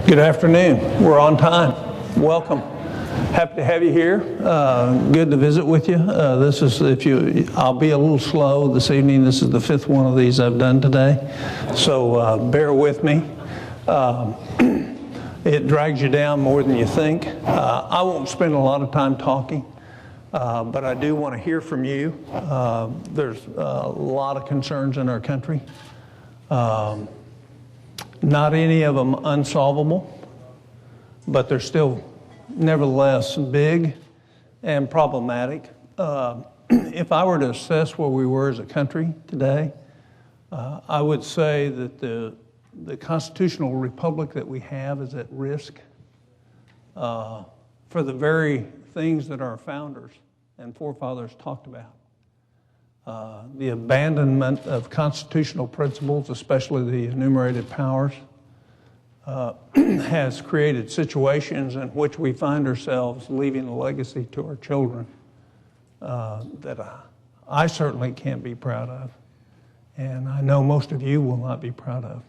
Good afternoon. We're on time. Welcome. Happy to have you here. Good to visit with you. I'll be a little slow this evening. This is the fifth one of these I've done today, so bear with me. It drags you down more than you think. I won't spend a lot of time talking, but I do want to hear from you. There's a lot of concerns in our country. Not any of them unsolvable, but they're still nevertheless big and problematic. If I were to assess where we were as a country today, I would say that the constitutional republic that we have is at risk for the very things that our founders and forefathers talked about. The abandonment of constitutional principles, especially the enumerated powers, has created situations in which we find ourselves leaving a legacy to our children that I certainly can't be proud of, and I know most of you will not be proud of.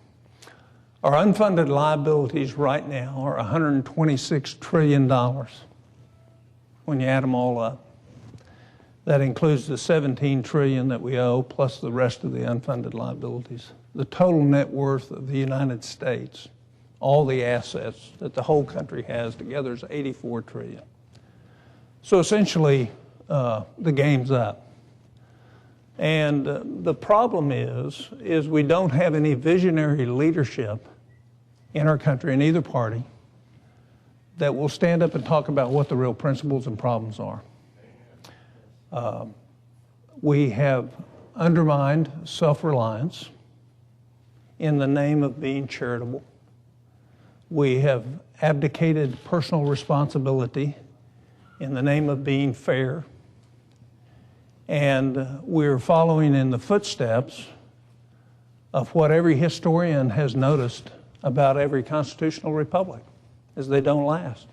Our unfunded liabilities right now are $126 trillion when you add them all up. That includes the $17 trillion that we owe, plus the rest of the unfunded liabilities. The total net worth of the United States, all the assets that the whole country has together, is $84 trillion. So essentially, the game's up. And the problem is we don't have any visionary leadership in our country, in either party, that will stand up and talk about what the real principles and problems are. We have undermined self-reliance in the name of being charitable. We have abdicated personal responsibility in the name of being fair. And we're following in the footsteps of what every historian has noticed about every constitutional republic, is they don't last.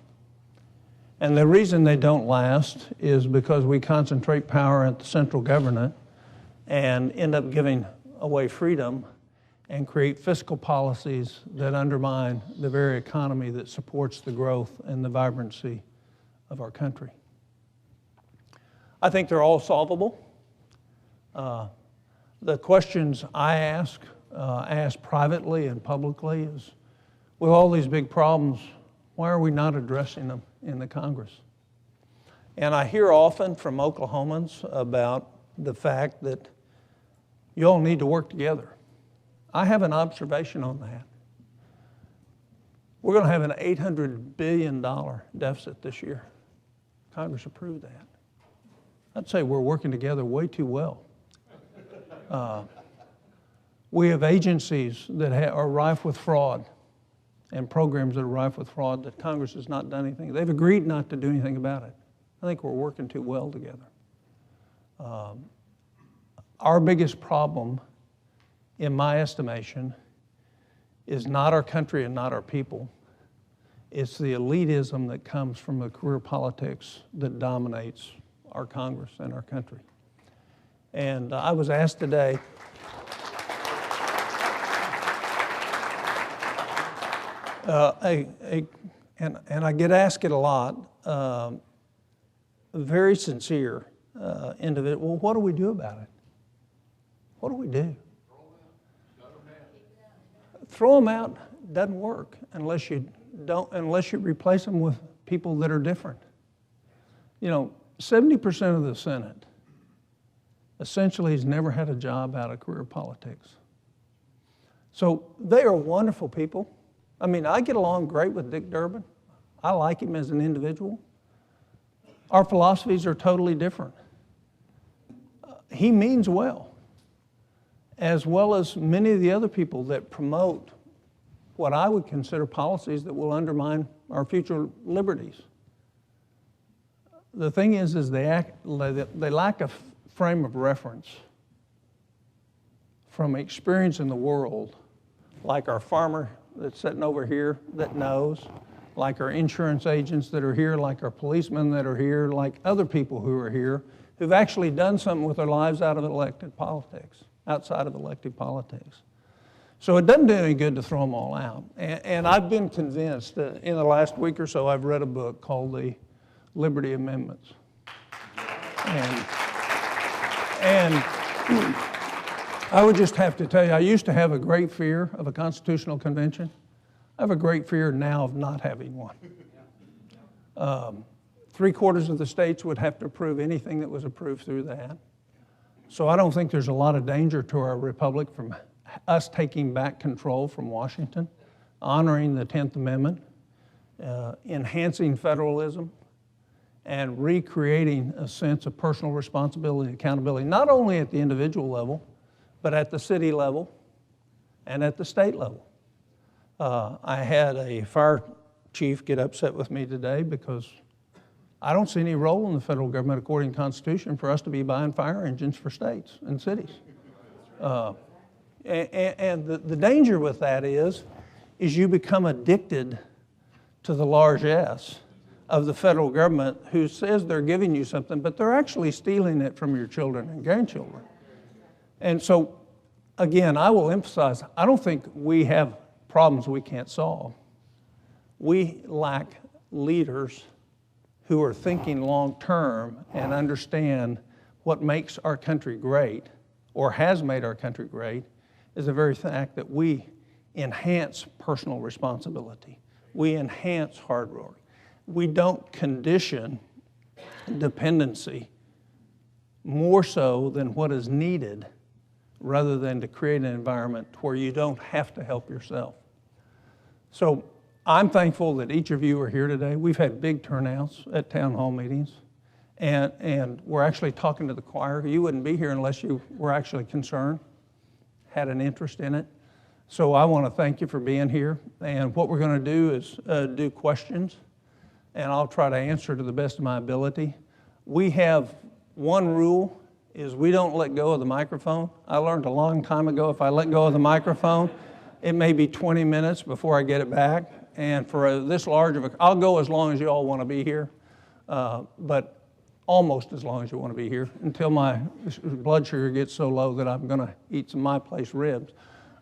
And the reason they don't last is because we concentrate power at the central government and end up giving away freedom and create fiscal policies that undermine the very economy that supports the growth and the vibrancy of our country. I think they're all solvable. The questions I ask privately and publicly is, with all these big problems, why are we not addressing them in the Congress? And I hear often from Oklahomans about the fact that you all need to work together. I have an observation on that. We're going to have an $800 billion deficit this year. Congress approved that. I'd say we're working together way too well. We have agencies that are rife with fraud and programs that are rife with fraud that Congress has not done anything. They've agreed not to do anything about it. I think we're working too well together. Our biggest problem, in my estimation, is not our country and not our people. It's the elitism that comes from the career politics that dominates our Congress and our country. And I was asked today, and I get asked it a lot, very sincere individual, well, what do we do about it? What do we do? Throw them out doesn't work unless you replace them with people that are different. 70% of the Senate essentially has never had a job out of career politics. So they are wonderful people. I mean, I get along great with Dick Durbin. I like him as an individual. Our philosophies are totally different. He means well as many of the other people that promote what I would consider policies that will undermine our future liberties. The thing is they lack a frame of reference from experience in the world, like our farmer that's sitting over here that knows, like our insurance agents that are here, like our policemen that are here, like other people who are here, who've actually done something with their lives outside of elected politics. So it doesn't do any good to throw them all out. And I've been convinced that in the last week or so, I've read a book called the Liberty Amendments. And I would just have to tell you, I used to have a great fear of a constitutional convention. I have a great fear now of not having one. 3/4 of the states would have to approve anything that was approved through that. So I don't think there's a lot of danger to our republic from us taking back control from Washington, honoring the 10th Amendment, enhancing federalism, and recreating a sense of personal responsibility and accountability, not only at the individual level, but at the city level and at the state level. I had a fire chief get upset with me today because I don't see any role in the federal government, according to the Constitution, for us to be buying fire engines for states and cities. And the danger with that is you become addicted to the largesse of the federal government, who says they're giving you something, but they're actually stealing it from your children and grandchildren. And so, again, I will emphasize, I don't think we have problems we can't solve. We lack leaders who are thinking long term and understand what makes our country great, or has made our country great, is the very fact that we enhance personal responsibility. We enhance hard work. We don't condition dependency more so than what is needed, rather than to create an environment where you don't have to help yourself. So I'm thankful that each of you are here today. We've had big turnouts at town hall meetings, and we're actually talking to the choir. You wouldn't be here unless you were actually concerned, had an interest in it. So I want to thank you for being here. And what we're going to do is do questions, and I'll try to answer to the best of my ability. We have one rule, is we don't let go of the microphone. I learned a long time ago, if I let go of the microphone, it may be 20 minutes before I get it back. And for this large of I'll go as long as you all want to be here, but almost as long as you want to be here, until my blood sugar gets so low that I'm going to eat some My Place ribs.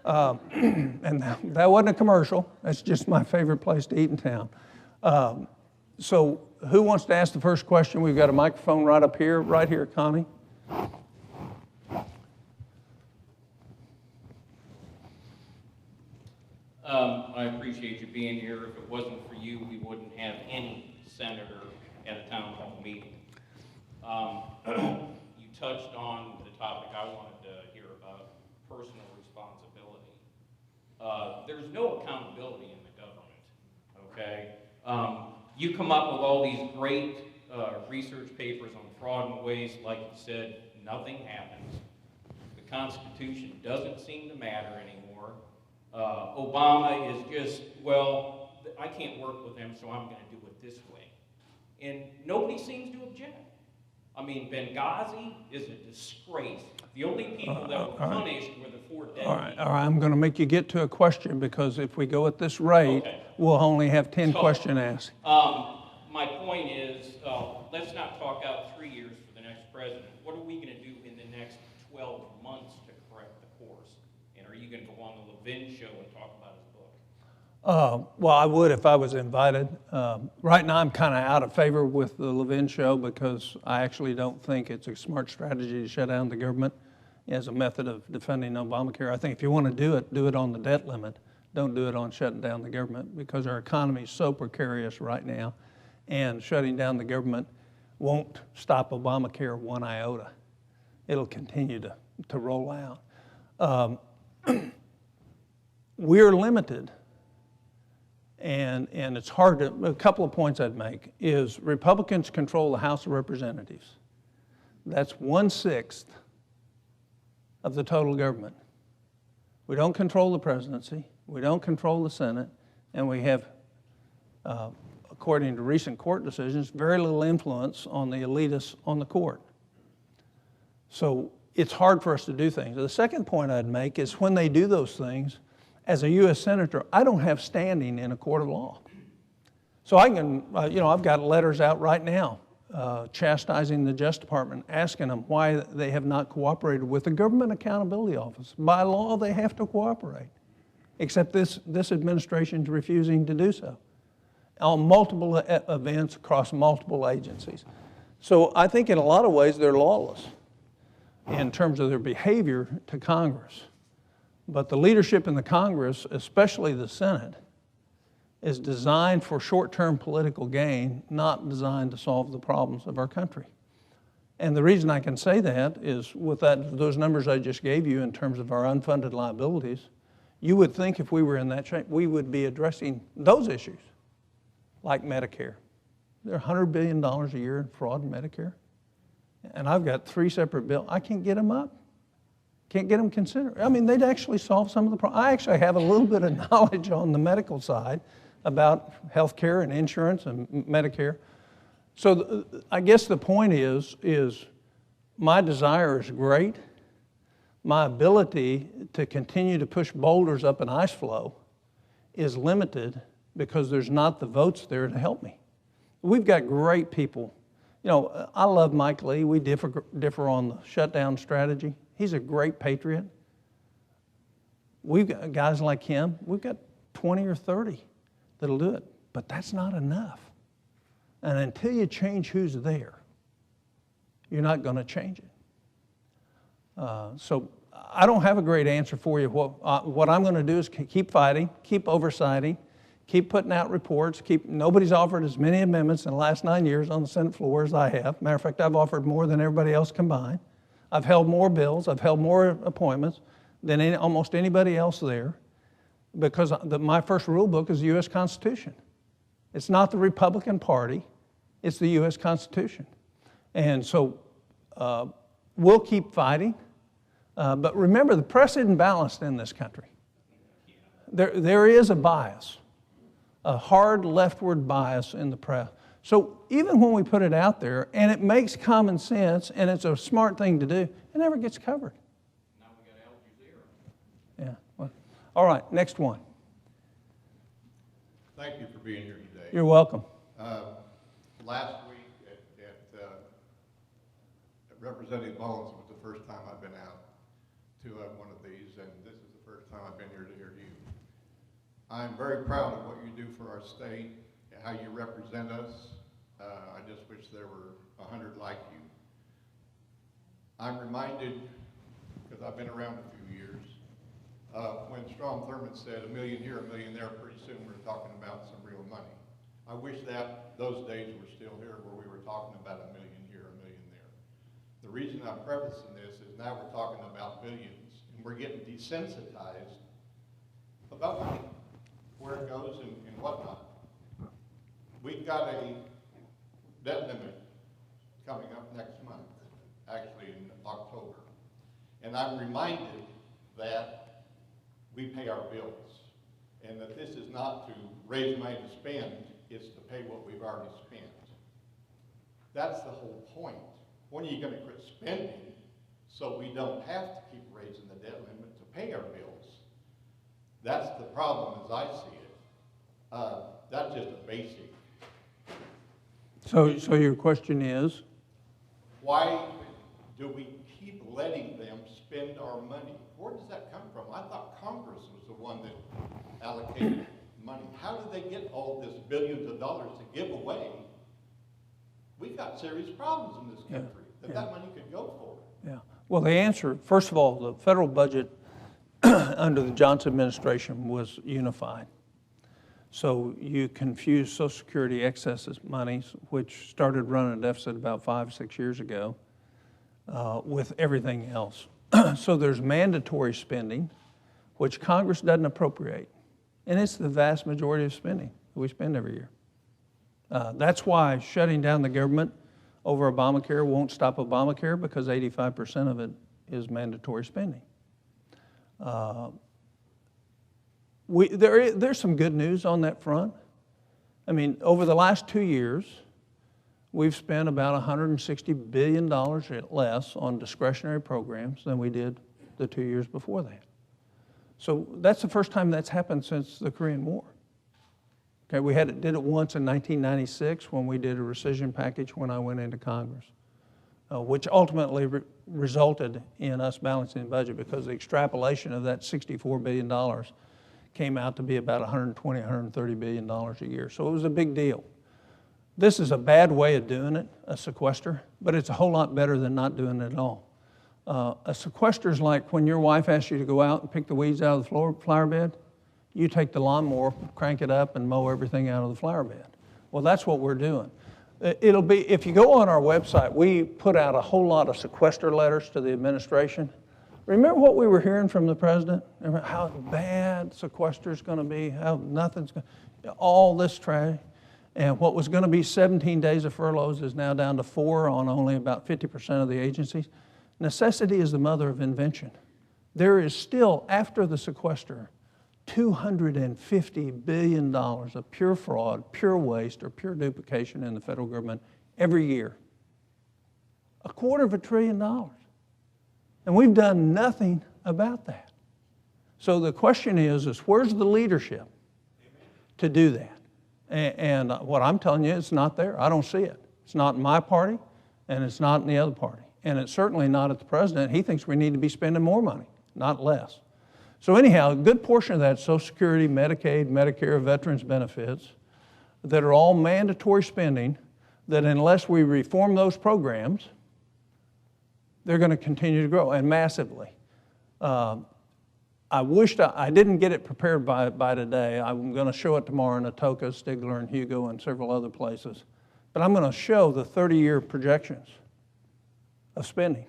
And that wasn't a commercial. That's just my favorite place to eat in town. So who wants to ask the first question? We've got a microphone right here, Connie. I appreciate you being here. If it wasn't for you, we wouldn't have any senator at a town hall meeting. You touched on the topic I wanted to hear about, personal responsibility. There's no accountability in the government, okay? You come up with all these great research papers on fraud and waste, like you said, nothing happens. The Constitution doesn't seem to matter anymore. Obama is just, well, I can't work with him, so I'm going to do it this way. And nobody seems to object. I mean, Benghazi is a disgrace. The only people that were punished were the 4 dead people. All right, I'm going to make you get to a question, because if we go at this rate, we'll only have 10 questions asked. My point is, let's not talk out 3 years for the next president. What are we going to do in the next 12 months to correct the course? And are you going to go on the Levin show and talk about his book? Well, I would if I was invited. Right now, I'm kind of out of favor with the Levin show, because I actually don't think it's a smart strategy to shut down the government as a method of defending Obamacare. I think if you want to do it on the debt limit. Don't do it on shutting down the government, because our economy is so precarious right now, and shutting down the government won't stop Obamacare one iota. It'll continue to roll out. We're limited, and it's hard to, a couple of points I'd make is Republicans control the House of Representatives. That's 1/6 of the total government. We don't control the presidency, we don't control the Senate, and we have, according to recent court decisions, very little influence on the elitists on the court. So it's hard for us to do things. The second point I'd make is when they do those things, as a U.S. Senator, I don't have standing in a court of law. So I can, I've got letters out right now chastising the Justice Department, asking them why they have not cooperated with the Government Accountability Office. By law, they have to cooperate. except this administration is refusing to do so on multiple events across multiple agencies. So I think in a lot of ways they're lawless in terms of their behavior to Congress. But the leadership in the Congress, especially the Senate, is designed for short-term political gain, not designed to solve the problems of our country. And the reason I can say that is with those numbers I just gave you in terms of our unfunded liabilities, you would think if we were in that shape, we would be addressing those issues, like Medicare. There are $100 billion a year in fraud in Medicare. And I've got 3 separate bills. I can't get them up. Can't get them considered. I mean, they'd actually solve some of the problems. I actually have a little bit of knowledge on the medical side about health care and insurance and Medicare. So I guess the point is my desire is great. My ability to continue to push boulders up an ice floe is limited because there's not the votes there to help me. We've got great people. You know, I love Mike Lee. We differ on the shutdown strategy. He's a great patriot. We've got guys like him. We've got 20 or 30 that'll do it. But that's not enough. And until you change who's there, you're not going to change it. So I don't have a great answer for you. What I'm going to do is keep fighting, keep oversighting, keep putting out reports. Nobody's offered as many amendments in the last 9 years on the Senate floor as I have. Matter of fact, I've offered more than everybody else combined. I've held more bills. I've held more appointments than almost anybody else there because my first rule book is the U.S. Constitution. It's not the Republican Party. It's the U.S. Constitution. And so we'll keep fighting. But remember, the press isn't balanced in this country. There is a bias, a hard leftward bias in the press. So even when we put it out there, and it makes common sense, and it's a smart thing to do, it never gets covered. Now we got Al Jazeera. Yeah. Well, all right, next one. Thank you for being here today. You're welcome. Last week at Representative Mullins was the first time I've been out to one of these, and this is the first time I've been here to hear you. I'm very proud of what you do for our state and how you represent us. I just wish there were 100 like you. I'm reminded, because I've been around a few years, when Strom Thurmond said, $1 million here, $1 million there, pretty soon we're talking about some real money. I wish that those days were still here where we were talking about $1 million here, $1 million there. The reason I'm prefacing this is now we're talking about billions, and we're getting desensitized about money, where it goes and whatnot. We've got a debt limit coming up next month, actually in October. And I'm reminded that we pay our bills, and that this is not to raise money to spend, it's to pay what we've already spent. That's the whole point. When are you going to quit spending so we don't have to keep raising the debt limit to pay our bills? That's the problem as I see it. That's just a basic. So your question is? Why do we keep letting them spend our money? Where does that come from? I thought Congress was the one that allocated money. How do they get all this billions of dollars to give away? We've got serious problems in this country that money could go for. Yeah. Well, the answer, first of all, the federal budget under the Johnson administration was unified. So you confuse Social Security excesses monies, which started running a deficit about 5 or 6 years ago, with everything else. So there's mandatory spending, which Congress doesn't appropriate. And it's the vast majority of spending that we spend every year. That's why shutting down the government over Obamacare won't stop Obamacare, because 85% of it is mandatory spending. There's some good news on that front. I mean, over the last 2 years, we've spent about $160 billion less on discretionary programs than we did the 2 years before that. So that's the first time that's happened since the Korean War. Okay, we did it once in 1996 when we did a rescission package when I went into Congress, which ultimately resulted in us balancing the budget, because the extrapolation of that $64 billion came out to be about $120, $130 billion a year. So it was a big deal. This is a bad way of doing it, a sequester, but it's a whole lot better than not doing it at all. A sequester is like when your wife asks you to go out and pick the weeds out of the flower bed, you take the lawnmower, crank it up, and mow everything out of the flower bed. Well, that's what we're doing. It'll be, if you go on our website, we put out a whole lot of sequester letters to the administration. Remember what we were hearing from the president? Remember how bad sequester is going to be, how nothing's going to, all this trash. And what was going to be 17 days of furloughs is now down to 4 on only about 50% of the agencies. Necessity is the mother of invention. There is still, after the sequester, $250 billion of pure fraud, pure waste, or pure duplication in the federal government every year. $250 billion. And we've done nothing about that. So the question is where's the leadership to do that? And what I'm telling you, it's not there. I don't see it. It's not in my party, and it's not in the other party. And it's certainly not at the president. He thinks we need to be spending more money, not less. So anyhow, a good portion of that is Social Security, Medicaid, Medicare, veterans benefits that are all mandatory spending that unless we reform those programs, they're going to continue to grow, and massively. I wished I didn't get it prepared by today. I'm going to show it tomorrow in Atoka, Stigler, and Hugo, and several other places. But I'm going to show the 30-year projections of spending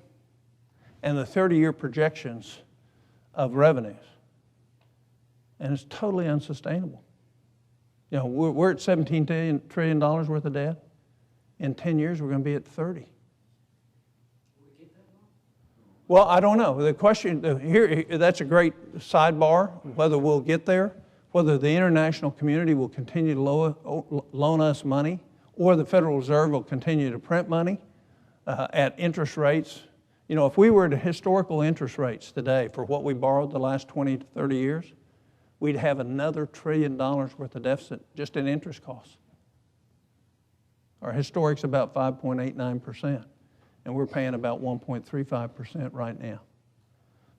and the 30-year projections of revenues. And it's totally unsustainable. You know, we're at $17 trillion worth of debt. In 10 years, we're going to be at 30. Well, I don't know. The question here, that's a great sidebar, whether we'll get there, whether the international community will continue to loan us money, or the Federal Reserve will continue to print money at interest rates. You know, if we were at historical interest rates today for what we borrowed the last 20 to 30 years, we'd have another $1 trillion worth of deficit just in interest costs. Our historic's about 5.89%. And we're paying about 1.35% right now.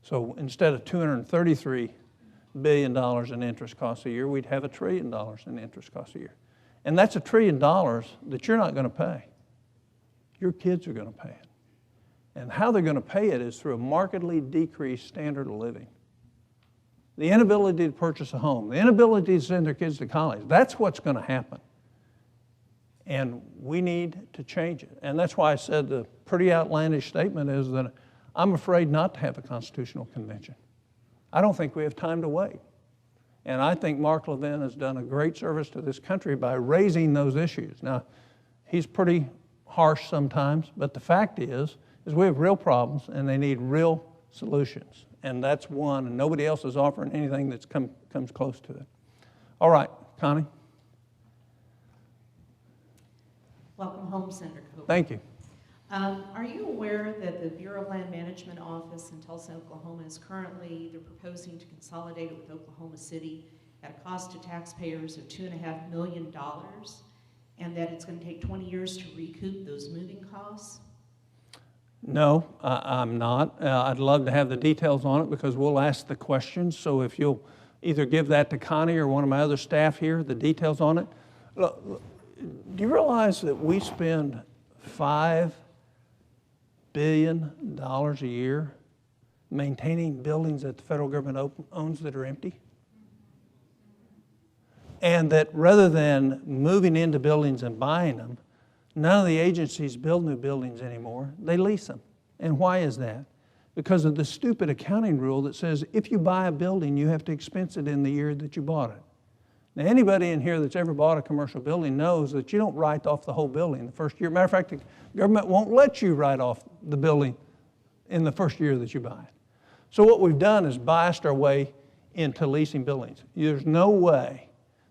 So instead of $233 billion in interest costs a year, we'd have $1 trillion in interest costs a year. And that's $1 trillion that you're not going to pay. Your kids are going to pay it. And how they're going to pay it is through a markedly decreased standard of living. The inability to purchase a home, the inability to send their kids to college, that's what's going to happen. And we need to change it. And that's why I said the pretty outlandish statement is that I'm afraid not to have a constitutional convention. I don't think we have time to wait. And I think Mark Levin has done a great service to this country by raising those issues. Now, he's pretty harsh sometimes, but the fact is we have real problems and they need real solutions. And that's one, and nobody else is offering anything that comes close to it. All right, Connie. Welcome home, Senator Coburn. Thank you. Are you aware that the Bureau of Land Management office in Tulsa, Oklahoma is currently, they're proposing to consolidate it with Oklahoma City at a cost to taxpayers of $2.5 million, and that it's going to take 20 years to recoup those moving costs? No, I'm not. I'd love to have the details on it because we'll ask the questions. So if you'll either give that to Connie or one of my other staff here, the details on it. Look, do you realize that we spend $5 billion a year maintaining buildings that the federal government owns that are empty? And that rather than moving into buildings and buying them, none of the agencies build new buildings anymore. They lease them. And why is that? Because of the stupid accounting rule that says if you buy a building, you have to expense it in the year that you bought it. Now, anybody in here that's ever bought a commercial building knows that you don't write off the whole building the first year. Matter of fact, the government won't let you write off the building in the first year that you buy it. So what we've done is biased our way into leasing buildings. There's no way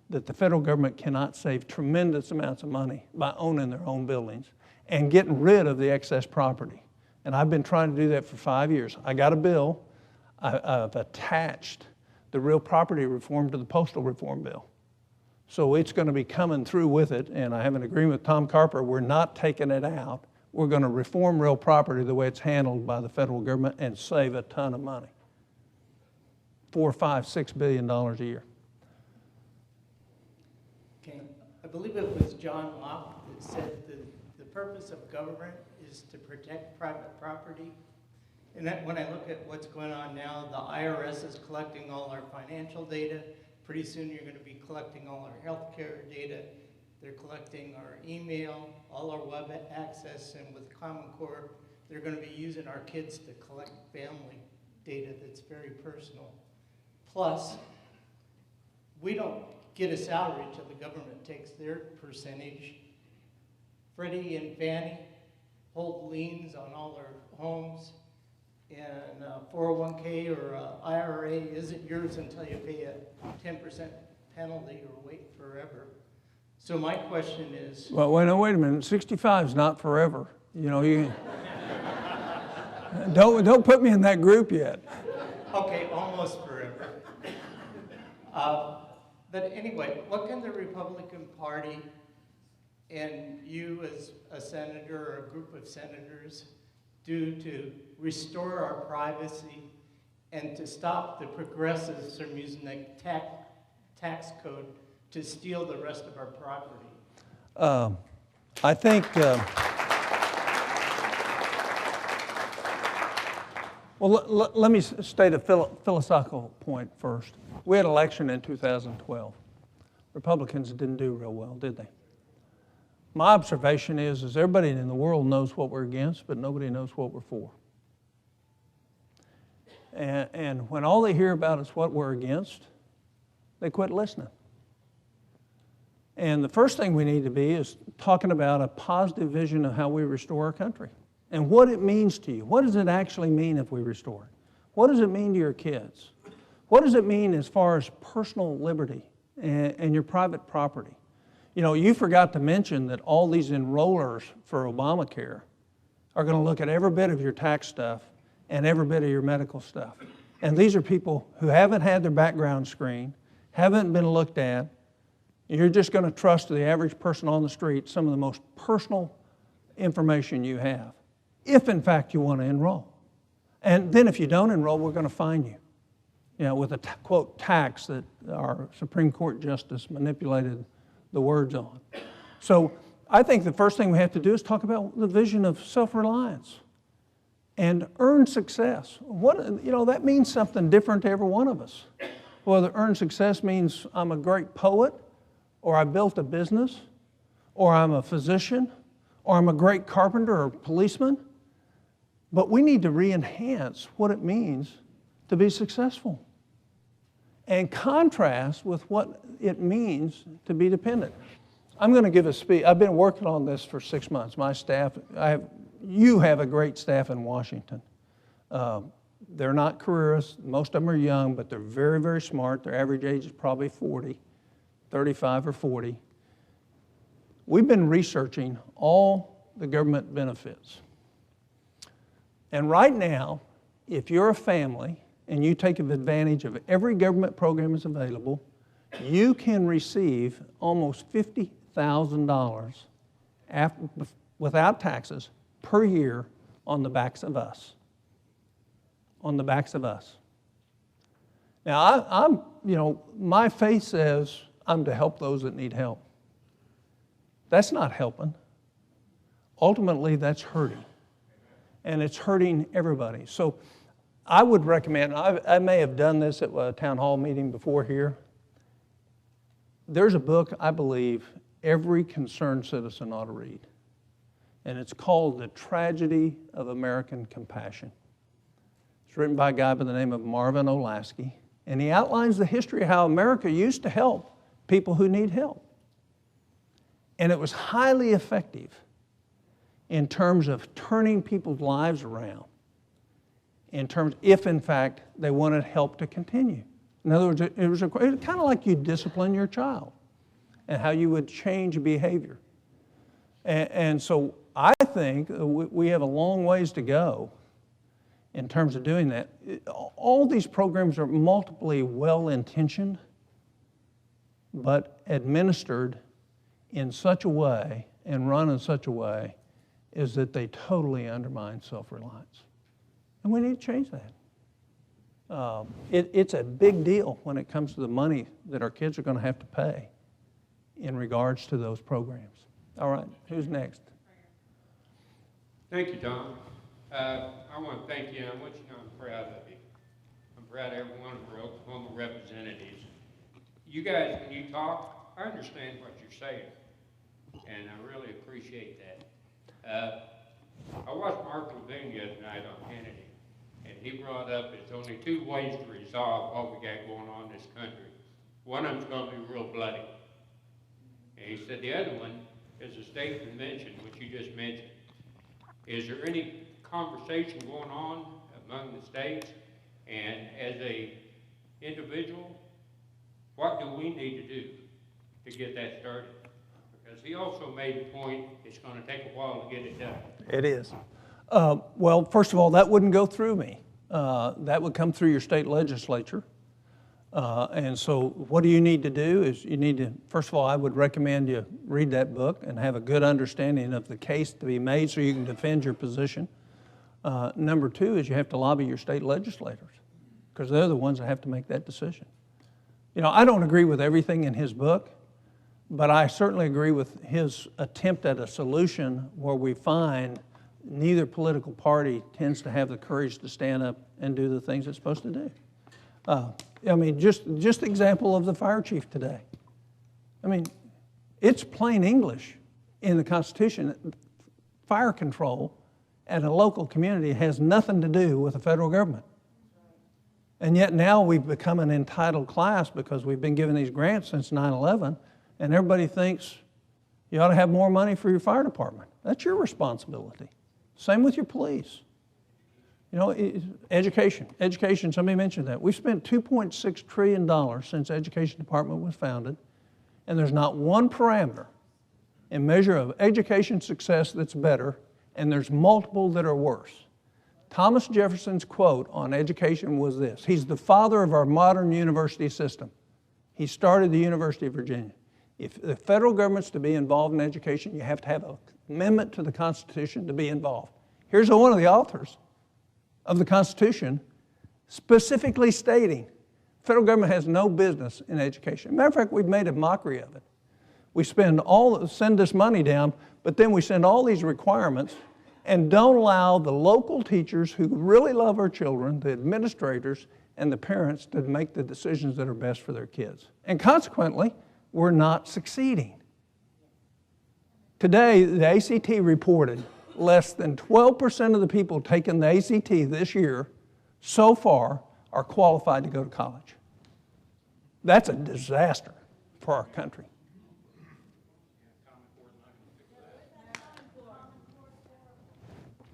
that the federal government cannot save tremendous amounts of money by owning their own buildings and getting rid of the excess property. And I've been trying to do that for 5 years. I got a bill. I've attached the real property reform to the postal reform bill. So it's going to be coming through with it, and I have an agreement with Tom Carper. We're not taking it out. We're going to reform real property the way it's handled by the federal government and save a ton of money. $4, $5, $6 billion a year. Okay, I believe it was John Locke that said the purpose of government is to protect private property. And that when I look at what's going on now, the IRS is collecting all our financial data. Pretty soon you're going to be collecting all our healthcare data. They're collecting our email, all our web access, and with Common Core, they're going to be using our kids to collect family data that's very personal. Plus, we don't get a salary till the government takes their percentage. Freddie and Fannie hold liens on all our homes, and 401k or IRA isn't yours until you pay a 10% penalty or wait forever. So my question is... Well, wait a minute. 65 is not forever. You know, you don't put me in that group yet. Okay, almost forever. But anyway, what can the Republican Party and you as a senator or a group of senators do to restore our privacy and to stop the progressives from using the tax code to steal the rest of our property? I think, well, let me state a philosophical point first. We had an election in 2012. Republicans didn't do real well, did they? My observation is everybody in the world knows what we're against, but nobody knows what we're for. And when all they hear about is what we're against, they quit listening. And the first thing we need to be is talking about a positive vision of how we restore our country and what it means to you. What does it actually mean if we restore it? What does it mean to your kids? What does it mean as far as personal liberty and your private property? You know, you forgot to mention that all these enrollers for Obamacare are going to look at every bit of your tax stuff and every bit of your medical stuff. And these are people who haven't had their background screened, haven't been looked at. You're just going to trust the average person on the street some of the most personal information you have, if in fact you want to enroll. And then if you don't enroll, we're going to fine you. You know, with a quote tax that our Supreme Court justice manipulated the words on. So I think the first thing we have to do is talk about the vision of self-reliance and earned success. That means something different to every one of us. Whether earned success means I'm a great poet, or I built a business, or I'm a physician, or I'm a great carpenter or policeman. But we need to re-enhance what it means to be successful and contrast with what it means to be dependent. I'm going to give a speech. I've been working on this for 6 months. My staff, you have a great staff in Washington. They're not careerists. Most of them are young, but they're very, very smart. Their average age is probably 40, 35 or 40. We've been researching all the government benefits. And right now, if you're a family and you take advantage of every government program that's available, you can receive almost $50,000 without taxes per year on the backs of us. On the backs of us. Now, my faith says I'm to help those that need help. That's not helping. Ultimately, that's hurting. And it's hurting everybody. So I would recommend, I may have done this at a town hall meeting before here. There's a book I believe every concerned citizen ought to read. And it's called The Tragedy of American Compassion. It's written by a guy by the name of Marvin Olasky. And he outlines the history of how America used to help people who need help. And it was highly effective in terms of turning people's lives around, in terms, if in fact they wanted help to continue. In other words, it was kind of like you discipline your child and how you would change behavior. And so I think we have a long ways to go in terms of doing that. All these programs are multiply well-intentioned, but administered in such a way and run in such a way is that they totally undermine self-reliance. And we need to change that. It's a big deal when it comes to the money that our kids are going to have to pay in regards to those programs. All right, who's next? Thank you, Tom. I want to thank you, and I want you to know I'm proud of you. I'm proud of every one of our Oklahoma representatives. You guys, when you talk, I understand what you're saying, and I really appreciate that. I watched Mark Levine the other night on Kennedy, and he brought up there's only two ways to resolve what we got going on in this country. One of them's going to be real bloody. And he said the other one is a state convention, which you just mentioned. Is there any conversation going on among the states? And as a individual, what do we need to do to get that started? Because he also made the point it's going to take a while to get it done. It is. Well, first of all, that wouldn't go through me. That would come through your state legislature. And so what do you need to do is you need to, first of all, I would recommend you read that book and have a good understanding of the case to be made so you can defend your position. Number two is you have to lobby your state legislators because they're the ones that have to make that decision. You know, I don't agree with everything in his book, but I certainly agree with his attempt at a solution where we find neither political party tends to have the courage to stand up and do the things it's supposed to do. I mean, just the example of the fire chief today. I mean, it's plain English in the Constitution. Fire control at a local community has nothing to do with the federal government. And yet now we've become an entitled class because we've been given these grants since 9/11, and everybody thinks you ought to have more money for your fire department. That's your responsibility. Same with your police. You know, education, somebody mentioned that. We've spent $2.6 trillion since the Education Department was founded, and there's not one parameter in measure of education success that's better, and there's multiple that are worse. Thomas Jefferson's quote on education was this. He's the father of our modern university system. He started the University of Virginia. If the federal government's to be involved in education, you have to have an amendment to the Constitution to be involved. Here's one of the authors of the Constitution specifically stating federal government has no business in education. Matter of fact, we've made a mockery of it. We send this money down, but then we send all these requirements and don't allow the local teachers who really love our children, the administrators, and the parents to make the decisions that are best for their kids. And consequently, we're not succeeding. Today, the ACT reported less than 12% of the people taking the ACT this year so far are qualified to go to college. That's a disaster for our country.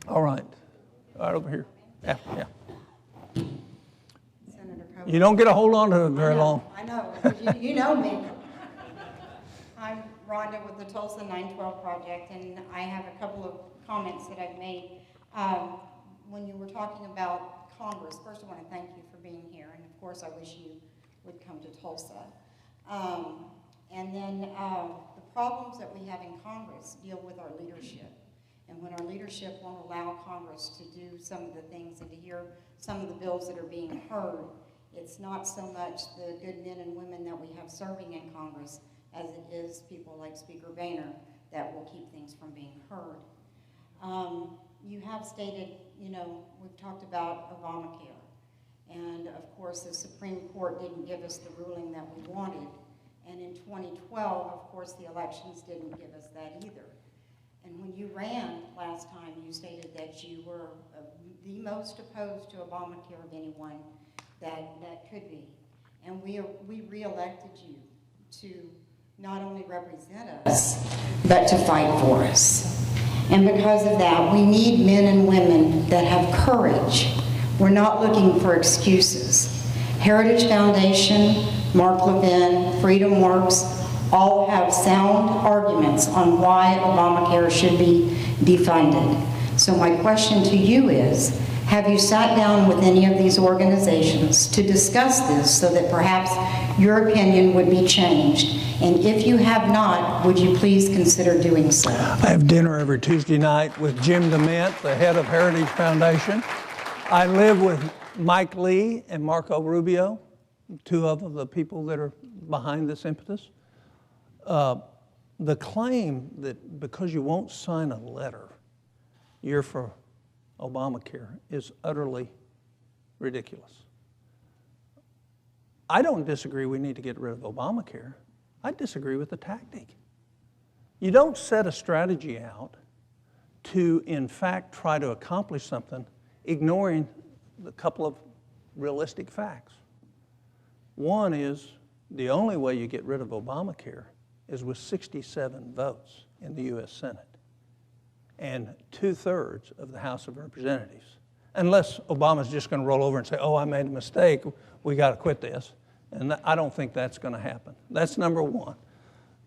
All right over here. Yeah. Senator Coburn. You don't get a hold on to it very long. I know, because you know me. I'm Rhonda with the Tulsa 912 Project, and I have a couple of comments that I've made. When you were talking about Congress, first I want to thank you for being here, and of course I wish you would come to Tulsa. And then the problems that we have in Congress deal with our leadership. And when our leadership won't allow Congress to do some of the things and to hear some of the bills that are being heard, it's not so much the good men and women that we have serving in Congress as it is people like Speaker Boehner that will keep things from being heard. You have stated, you know, we've talked about Obamacare. And of course, the Supreme Court didn't give us the ruling that we wanted. And in 2012, of course, the elections didn't give us that either. And when you ran last time, you stated that you were the most opposed to Obamacare of anyone that could be. And we re-elected you to not only represent us, but to fight for us. And because of that, we need men and women that have courage. We're not looking for excuses. Heritage Foundation, Mark Levin, Freedom Works, all have sound arguments on why Obamacare should be defunded. So my question to you is, have you sat down with any of these organizations to discuss this so that perhaps your opinion would be changed? And if you have not, would you please consider doing so? I have dinner every Tuesday night with Jim DeMint, the head of Heritage Foundation. I live with Mike Lee and Marco Rubio, two of the people that are behind this impetus, the claim that because you won't sign a letter, you're for Obamacare is utterly ridiculous. I don't disagree we need to get rid of Obamacare. I disagree with the tactic. You don't set a strategy out to, in fact, try to accomplish something, ignoring a couple of realistic facts. One is the only way you get rid of Obamacare is with 67 votes in the U.S. Senate and 2/3 of the House of Representatives. Unless Obama's just going to roll over and say, oh, I made a mistake, we got to quit this. And I don't think that's going to happen. That's number one.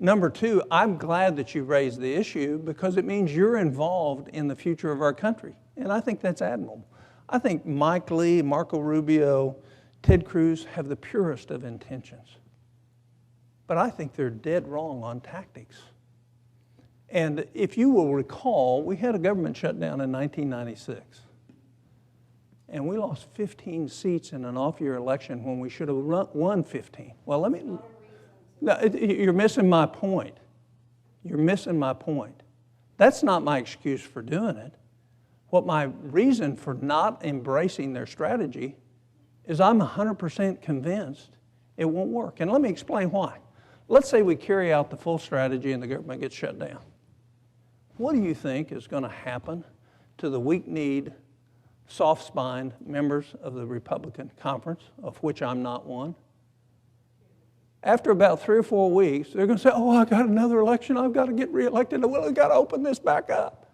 Number two, I'm glad that you raised the issue because it means you're involved in the future of our country. And I think that's admirable. I think Mike Lee, Marco Rubio, Ted Cruz have the purest of intentions. But I think they're dead wrong on tactics. And if you will recall, we had a government shutdown in 1996. And we lost 15 seats in an off-year election when we should have won 15. Well, you're missing my point. You're missing my point. That's not my excuse for doing it. What my reason for not embracing their strategy is I'm 100% convinced it won't work. And let me explain why. Let's say we carry out the full strategy and the government gets shut down. What do you think is going to happen to the weak-kneed, soft-spined members of the Republican conference, of which I'm not one? After about 3 or 4 weeks, they're going to say, oh, I got another election, I've got to get reelected, well, I've got to open this back up.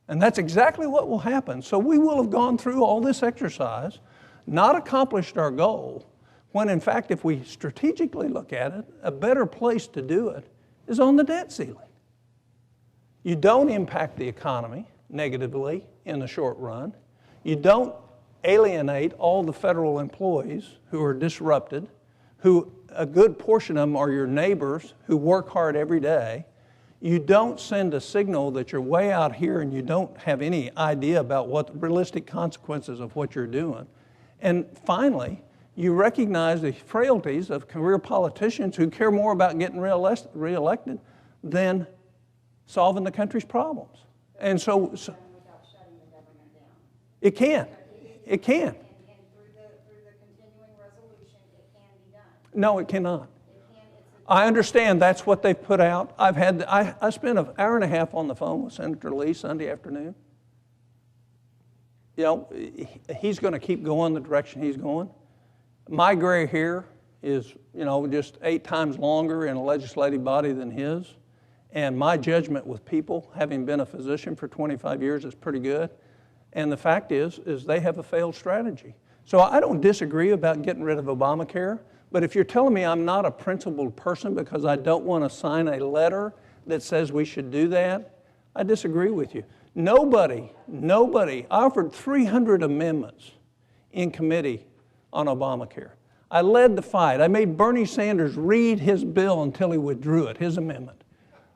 And that's exactly what will happen. So we will have gone through all this exercise, not accomplished our goal, when in fact, if we strategically look at it, a better place to do it is on the debt ceiling. You don't impact the economy negatively in the short run. You don't alienate all the federal employees who are disrupted, who a good portion of them are your neighbors who work hard every day. You don't send a signal that you're way out here and you don't have any idea about what the realistic consequences of what you're doing. And finally, you recognize the frailties of career politicians who care more about getting reelected than solving the country's problems. And so Without shutting the government down. it can. It can. And through the continuing resolution, it can be done. No, it cannot. It can, I understand that's what they've put out. I spent an hour and a half on the phone with Senator Lee Sunday afternoon. You know, he's going to keep going the direction he's going. My gray hair is, you know, just 8 times longer in a legislative body than his. And my judgment with people, having been a physician for 25 years, is pretty good. And the fact is they have a failed strategy. So I don't disagree about getting rid of Obamacare, but if you're telling me I'm not a principled person because I don't want to sign a letter that says we should do that, I disagree with you. Nobody offered 300 amendments in committee on Obamacare. I led the fight. I made Bernie Sanders read his bill until he withdrew it, his amendment.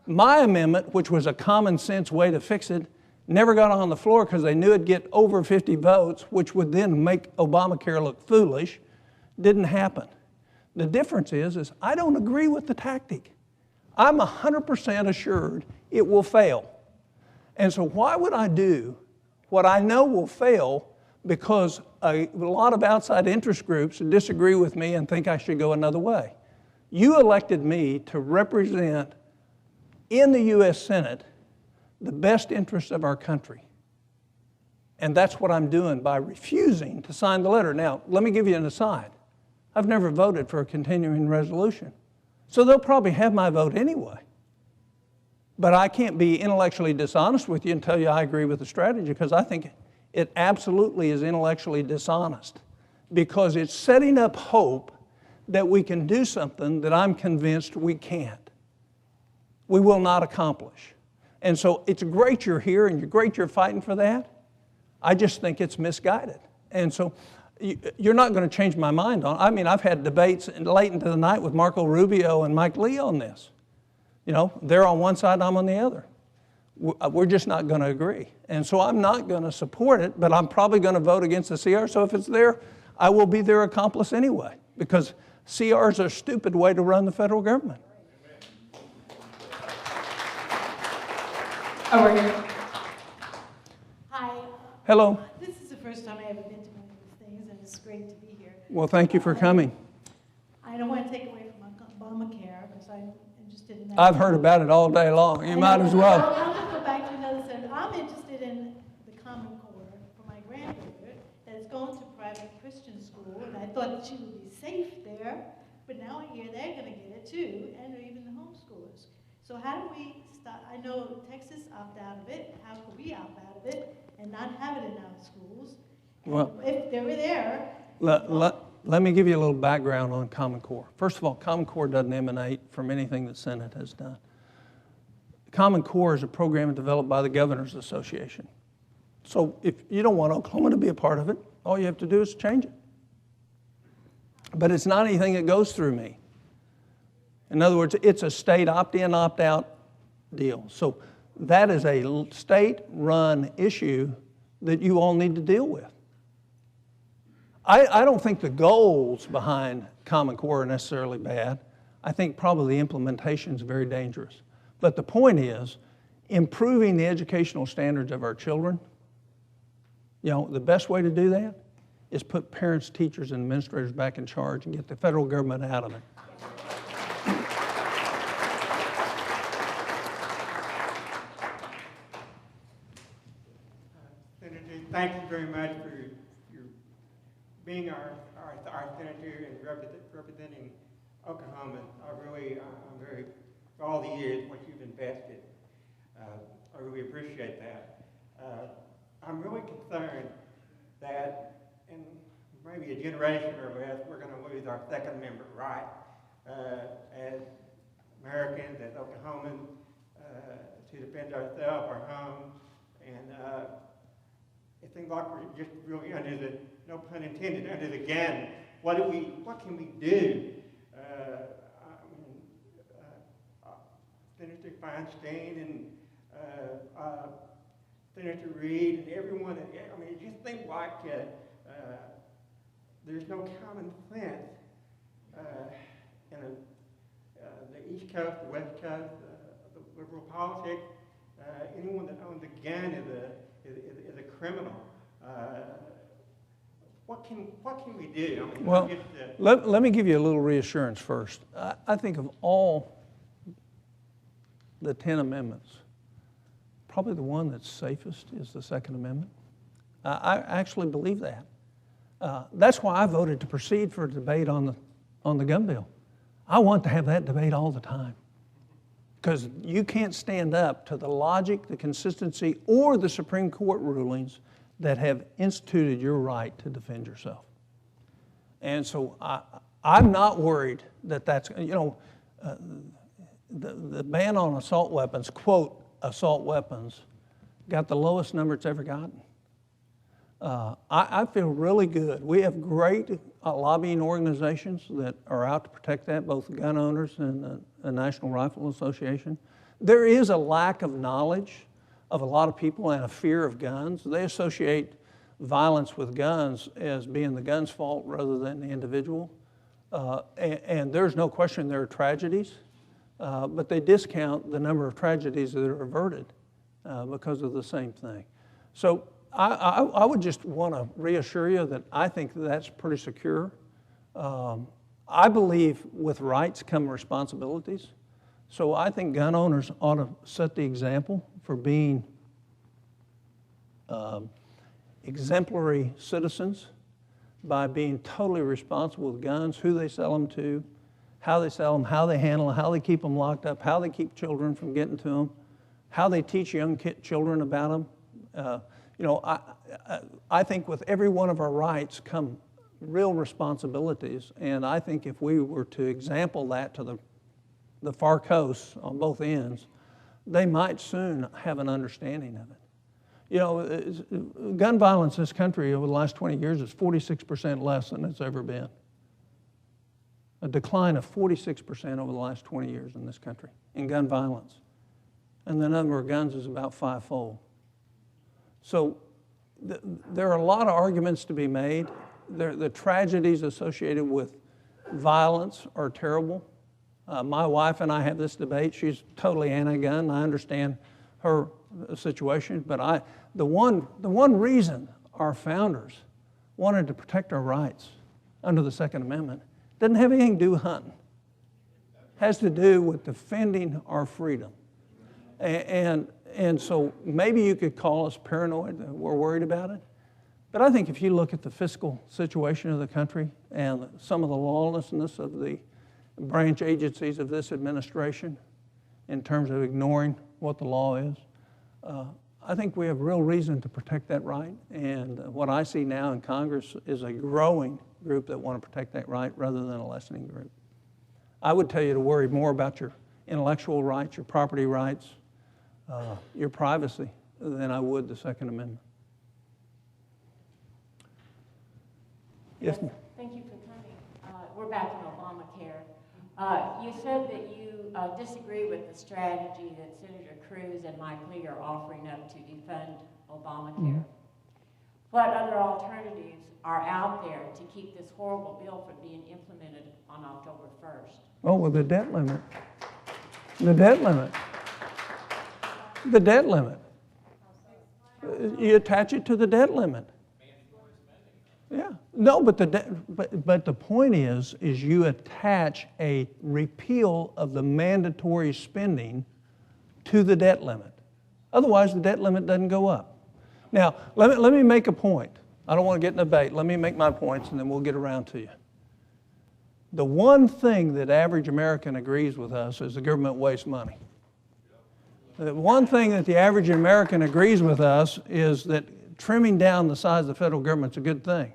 My amendment, which was a common sense way to fix it, never got on the floor because they knew it'd get over 50 votes, which would then make Obamacare look foolish. Didn't happen. The difference is I don't agree with the tactic. I'm 100% assured it will fail. And so why would I do what I know will fail because a lot of outside interest groups disagree with me and think I should go another way? You elected me to represent in the U.S. Senate the best interests of our country. And that's what I'm doing by refusing to sign the letter. Now, let me give you an aside. I've never voted for a continuing resolution. So they'll probably have my vote anyway. But I can't be intellectually dishonest with you and tell you I agree with the strategy because I think it absolutely is intellectually dishonest because it's setting up hope that we can do something that I'm convinced we can't. We will not accomplish. And so it's great you're here and you're great you're fighting for that. I just think it's misguided. And so you're not going to change my mind on it. I mean, I've had debates late into the night with Marco Rubio and Mike Lee on this. You know, they're on one side, I'm on the other. We're just not going to agree. And so I'm not going to support it, but I'm probably going to vote against the CR. So if it's there, I will be their accomplice anyway, because CRs are a stupid way to run the federal government. Over here. Hi. Hello. This is the first time I ever been to one of these things, and it's great to be here. Well, thank you for coming. I don't want to take away from Obamacare, because I'm interested in that. I've heard about it all day long. You might as well. I'll just go back to another sentence. I'm interested in the Common Core for my granddaughter that's going to private Christian school, and I thought that she would be safe there, but now I hear they're going to get it too, and even the homeschoolers. So how do we start? I know Texas opted out of it. How can we opt out of it and not have it in our schools? Well, if they were there. Let me give you a little background on Common Core. First of all, Common Core doesn't emanate from anything the Senate has done. Common Core is a program developed by the Governors Association. So if you don't want Oklahoma to be a part of it, all you have to do is change it. But it's not anything that goes through me. In other words, it's a state opt-in, opt-out deal. So that is a state-run issue that you all need to deal with. I don't think the goals behind Common Core are necessarily bad. I think probably the implementation is very dangerous. But the point is, improving the educational standards of our children, you know, the best way to do that is put parents, teachers, and administrators back in charge and get the federal government out of it. Senator, thank you very much for your being our senator and representing Oklahoma. I'm very, for all the years, what you've invested. I really appreciate that. I'm really concerned that in maybe a generation or less, we're going to lose our Second Amendment right as Americans, as Oklahomans, to defend ourselves, our homes, and it seems like we're just really under the, no pun intended, under the gun. What can we do? Senator Feinstein and Senator Reid and everyone, I mean, it just seems like there's no common sense in the East Coast, the West Coast, the liberal politics. Anyone that owns a gun is a criminal. What can we do? I mean, Well, let me give you a little reassurance first. I think of all the 10 amendments, probably the one that's safest is the Second Amendment. I actually believe that. That's why I voted to proceed for a debate on the gun bill. I want to have that debate all the time, because you can't stand up to the logic, the consistency, or the Supreme Court rulings that have instituted your right to defend yourself. And so I'm not worried that that's, you know, the ban on assault weapons, quote, assault weapons, got the lowest number it's ever gotten. I feel really good. We have great lobbying organizations that are out to protect that, both gun owners and the National Rifle Association. There is a lack of knowledge of a lot of people and a fear of guns. They associate violence with guns as being the gun's fault rather than the individual. And there's no question there are tragedies, but they discount the number of tragedies that are averted because of the same thing. So I would just want to reassure you that I think that's pretty secure. I believe with rights come responsibilities. So I think gun owners ought to set the example for being exemplary citizens by being totally responsible with guns, who they sell them to, how they sell them, how they handle them, how they keep them locked up, how they keep children from getting to them, how they teach young children about them. You know, I think with every one of our rights come real responsibilities, and I think if we were to example that to the far coasts on both ends, they might soon have an understanding of it. You know, gun violence in this country over the last 20 years is 46% less than it's ever been. A decline of 46% over the last 20 years in this country in gun violence. And the number of guns is about fivefold. So there are a lot of arguments to be made. the tragedies associated with violence are terrible. My wife and I have this debate. She's totally anti-gun. I understand her situation, but the one reason our founders wanted to protect our rights under the Second Amendment doesn't have anything to do with hunting. It has to do with defending our freedom. And so maybe you could call us paranoid, that we're worried about it. But I think if you look at the fiscal situation of the country and some of the lawlessness of the branch agencies of this administration in terms of ignoring what the law is, I think we have real reason to protect that right. And what I see now in Congress is a growing group that want to protect that right rather than a lessening group. I would tell you to worry more about your intellectual rights, your property rights, your privacy than I would the Second Amendment. Yes, ma'am. Thank you for coming. We're back on Obamacare. You said that you disagree with the strategy that Senator Cruz and Mike Lee are offering up to defund Obamacare. What other alternatives are out there to keep this horrible bill from being implemented on October 1st? Oh, well, the debt limit. The debt limit. The debt limit. You attach it to the debt limit. Yeah. No, but the point is you attach a repeal of the mandatory spending to the debt limit. Otherwise, the debt limit doesn't go up. Now, let me make a point. I don't want to get in a debate. Let me make my points, and then we'll get around to you. The one thing that average American agrees with us is the government wastes money. The one thing that the average American agrees with us is that trimming down the size of the federal government is a good thing.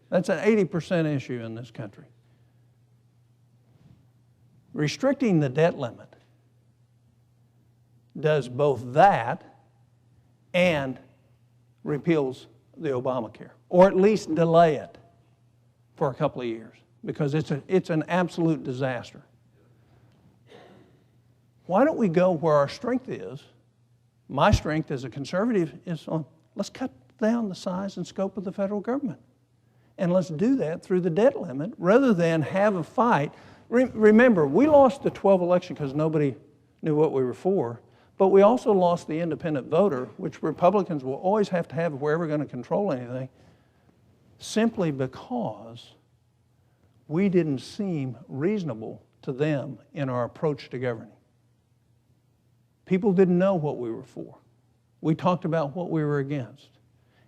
That's an 80% issue in this country. Restricting the debt limit does both that and repeals the Obamacare, or at least delay it for a couple of years, because it's an absolute disaster. Why don't we go where our strength is? My strength as a conservative is on, let's cut down the size and scope of the federal government. And let's do that through the debt limit rather than have a fight. Remember, we lost the 12 election because nobody knew what we were for, but we also lost the independent voter, which Republicans will always have to have if we're ever going to control anything, simply because we didn't seem reasonable to them in our approach to governing. People didn't know what we were for. We talked about what we were against.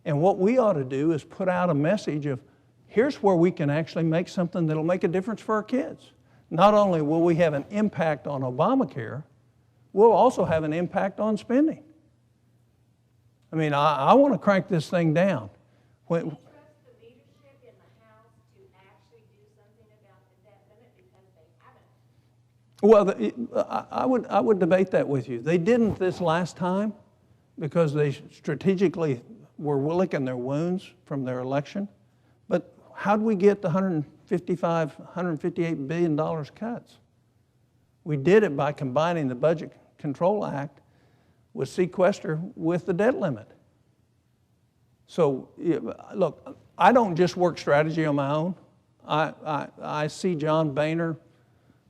And what we ought to do is put out a message of, here's where we can actually make something that'll make a difference for our kids. Not only will we have an impact on Obamacare, we'll also have an impact on spending. I mean, I want to crank this thing down. Do you trust the leadership in the House to actually do something about the debt limit, because they haven't? Well, I would debate that with you. They didn't this last time because they strategically were licking their wounds from their election. But how did we get the $158 billion cuts? We did it by combining the Budget Control Act with sequester with the debt limit. So, look, I don't just work strategy on my own. I see John Boehner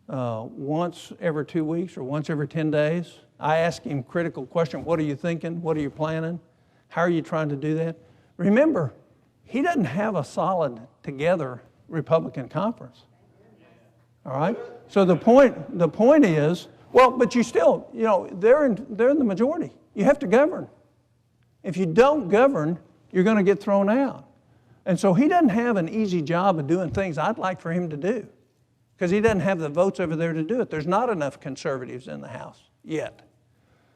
once every 2 weeks or once every 10 days. I ask him critical questions. What are you thinking? What are you planning? How are you trying to do that? Remember, he doesn't have a solid together Republican conference. All right? So the point is, well, but you still, they're in the majority. You have to govern. If you don't govern, you're going to get thrown out. And so he doesn't have an easy job of doing things I'd like for him to do, because he doesn't have the votes over there to do it. There's not enough conservatives in the House yet.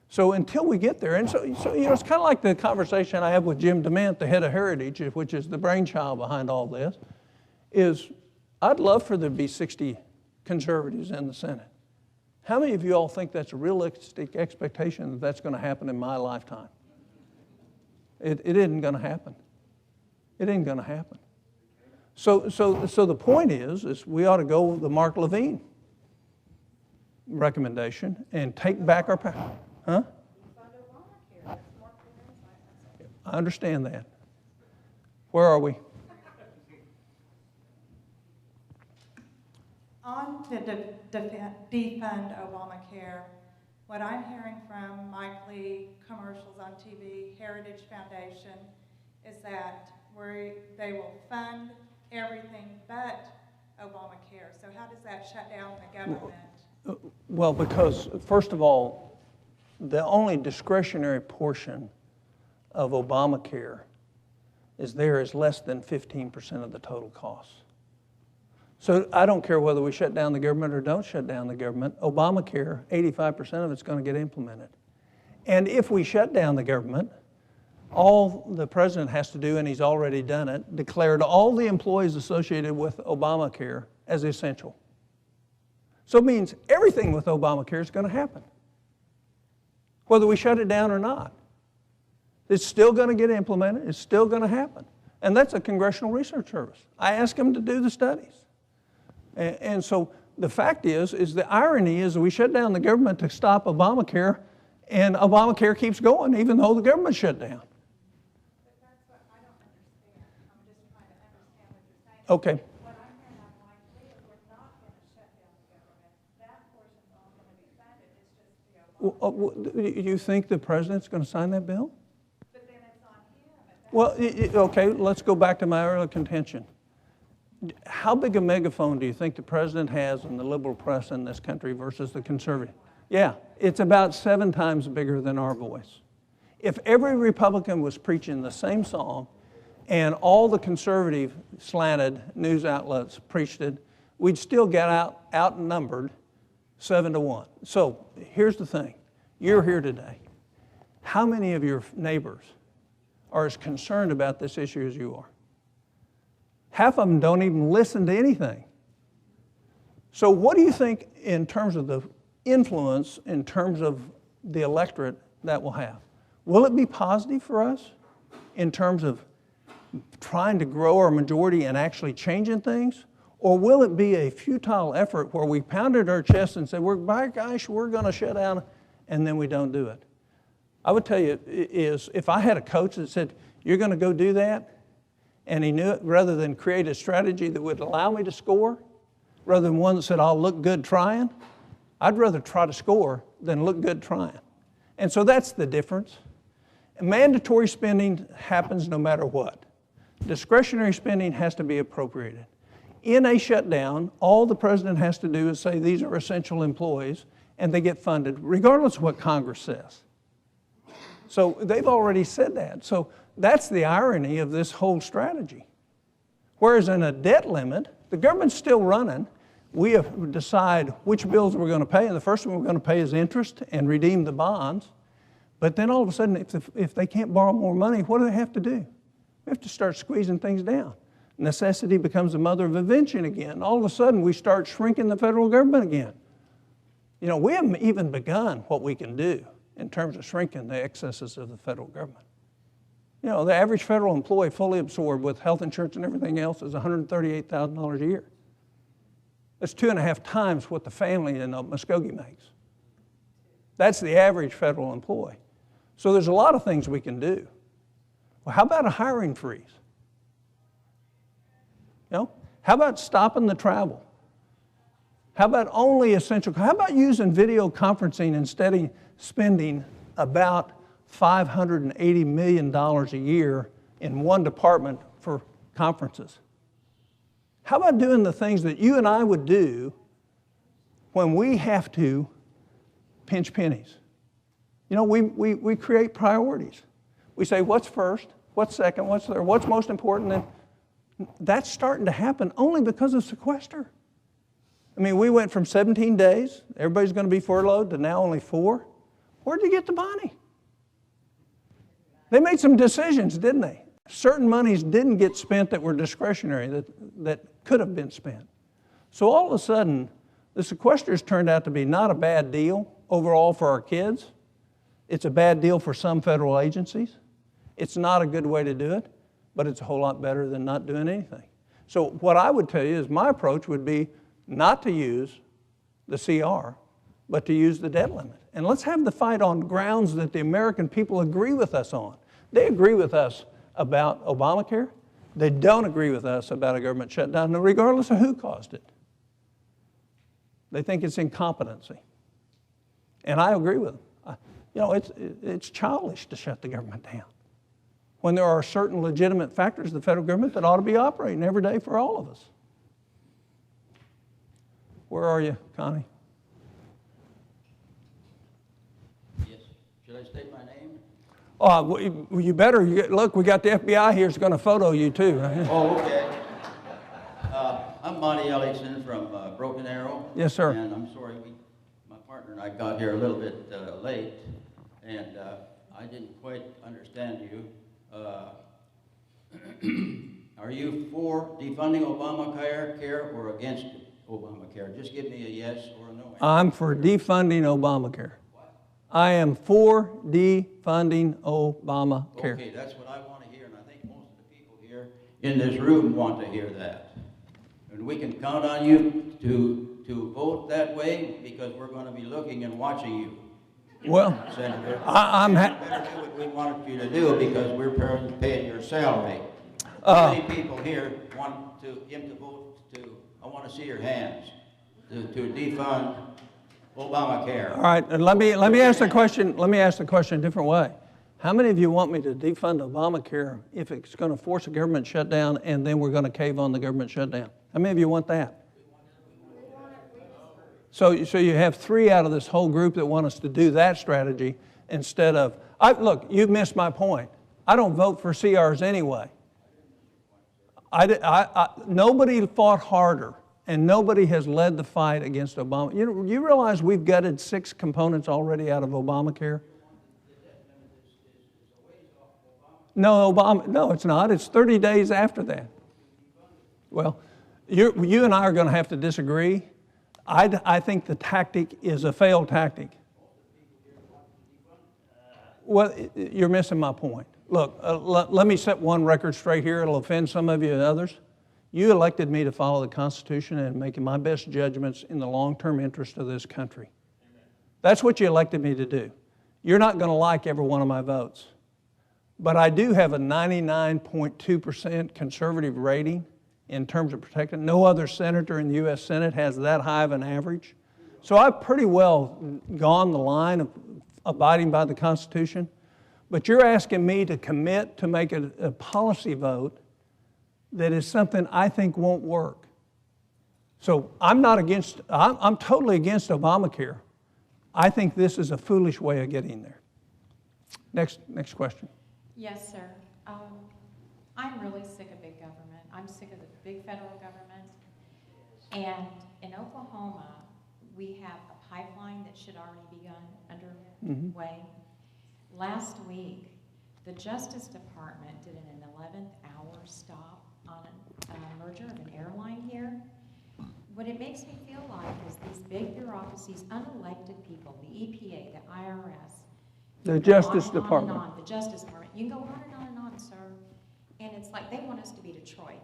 So until we get there, and so it's kind of like the conversation I have with Jim DeMint, the head of Heritage, which is the brainchild behind all this, is I'd love for there to be 60 conservatives in the Senate. How many of you all think that's a realistic expectation that that's going to happen in my lifetime? It isn't going to happen. It ain't going to happen. So the point is we ought to go with the Mark Levine recommendation and take back our power. Huh? I understand that. Where are we? On to defund Obamacare, what I'm hearing from Mike Lee, commercials on TV, Heritage Foundation, is that they will fund everything but Obamacare. So how does that shut down the government? Well, because first of all, the only discretionary portion of Obamacare is less than 15% of the total cost. So I don't care whether we shut down the government or don't shut down the government. Obamacare, 85% of it's going to get implemented. And if we shut down the government, all the president has to do, and he's already done it, declared all the employees associated with Obamacare as essential. So it means everything with Obamacare is going to happen, whether we shut it down or not. It's still going to get implemented. It's still going to happen. And that's a Congressional Research Service. I asked them to do the studies. And so the fact is the irony is that we shut down the government to stop Obamacare, and Obamacare keeps going even though the government shut down. But that's what I don't understand. I'm just trying to understand what you're saying. Okay. What I'm hearing on Mike Lee is we're not going to shut down the government. That portion's all going to be funded. It's just the Obamacare. You think the president's going to sign that bill? But then it's on him. Well, okay, let's go back to my earlier contention. How big a megaphone do you think the president has in the liberal press in this country versus the conservative? Yeah, it's about 7 times bigger than our voice. If every Republican was preaching the same song and all the conservative slanted news outlets preached it, we'd still get outnumbered 7-1. So here's the thing. You're here today. How many of your neighbors are as concerned about this issue as you are? Half of them don't even listen to anything. So what do you think in terms of the influence, in terms of the electorate that will have? Will it be positive for us in terms of trying to grow our majority and actually changing things? Or will it be a futile effort where we pounded our chest and said, by gosh, we're going to shut down, and then we don't do it? I would tell you is if I had a coach that said, you're going to go do that, and he knew it, rather than create a strategy that would allow me to score, rather than one that said, I'll look good trying, I'd rather try to score than look good trying. And so that's the difference. Mandatory spending happens no matter what. Discretionary spending has to be appropriated. In a shutdown, all the president has to do is say these are essential employees, and they get funded, regardless of what Congress says. So they've already said that. So that's the irony of this whole strategy. Whereas in a debt limit, the government's still running. We have to decide which bills we're going to pay, and the first one we're going to pay is interest and redeem the bonds. But then all of a sudden, if they can't borrow more money, what do they have to do? We have to start squeezing things down. Necessity becomes the mother of invention again. All of a sudden, we start shrinking the federal government again. You know, we haven't even begun what we can do in terms of shrinking the excesses of the federal government. You know, the average federal employee fully absorbed with health insurance and everything else is $138,000 a year. That's 2.5 times what the family in Muskogee makes. That's the average federal employee. So there's a lot of things we can do. Well, how about a hiring freeze? You know, how about stopping the travel? How about only essential? How about using video conferencing instead of spending about $580 million a year in one department for conferences? How about doing the things that you and I would do when we have to pinch pennies? You know, we create priorities. We say, what's first? What's second? What's third? What's most important? And that's starting to happen only because of sequester. I mean, we went from 17 days, everybody's going to be furloughed, to now only 4. Where'd you get the money? They made some decisions, didn't they? Certain monies didn't get spent that were discretionary, that could have been spent. So all of a sudden, the sequesters turned out to be not a bad deal overall for our kids. It's a bad deal for some federal agencies. It's not a good way to do it, but it's a whole lot better than not doing anything. So what I would tell you is my approach would be not to use the CR, but to use the debt limit. And let's have the fight on grounds that the American people agree with us on. They agree with us about Obamacare. They don't agree with us about a government shutdown, regardless of who caused it. They think it's incompetency. And I agree with them. It's childish to shut the government down when there are certain legitimate factors of the federal government that ought to be operating every day for all of us. Where are you, Connie? Yes. Should I state my name? Well, you better. Look, we got the FBI here who's going to photo you too. Right? Oh, okay. I'm Monty Ellingson from Broken Arrow. Yes, sir. And I'm sorry, my partner and I got here a little bit late, and I didn't quite understand you. Are you for defunding Obamacare or against Obamacare? Just give me a yes or a no answer. I'm for defunding Obamacare. What? I am for defunding Obamacare. Okay, that's what I want to hear, and I think most of the people here in this room want to hear that. And we can count on you to vote that way because we're going to be looking and watching you. Well, Senator, I'm you better do what we wanted you to do because we're paying your salary. How many people here want him to vote I want to see your hands, to defund Obamacare? all right. And let me ask the question. Let me ask the question a different way. How many of you want me to defund Obamacare if it's going to force a government shutdown and then we're going to cave on the government shutdown? How many of you want that? So you have 3 out of this whole group that want us to do that strategy instead of, look, you've missed my point. I don't vote for CRs anyway. Nobody fought harder and nobody has led the fight against Obama. You realize we've gutted 6 components already out of Obamacare? No, it's not. It's 30 days after that. Well, you and I are going to have to disagree. I think the tactic is a failed tactic. Well, you're missing my point. Look, let me set one record straight here. It'll offend some of you and others. You elected me to follow the Constitution and making my best judgments in the long-term interest of this country. That's what you elected me to do. You're not going to like every one of my votes. But I do have a 99.2% conservative rating in terms of protecting. No other senator in the U.S. Senate has that high of an average. So I've pretty well gone the line of abiding by the Constitution. But you're asking me to commit to make a policy vote that is something I think won't work. So I'm totally against Obamacare. I think this is a foolish way of getting there. Next question. Yes, sir. I'm really sick of big government. I'm sick of the big federal government. And in Oklahoma, we have a pipeline that should already be underway. Last week, the Justice Department did an 11th-hour stop on a merger of an airline here. What it makes me feel like is these big bureaucracies, unelected people, the EPA, the IRS, The Justice Department. The Justice Department. You can go on and on, sir. And it's like they want us to be Detroit.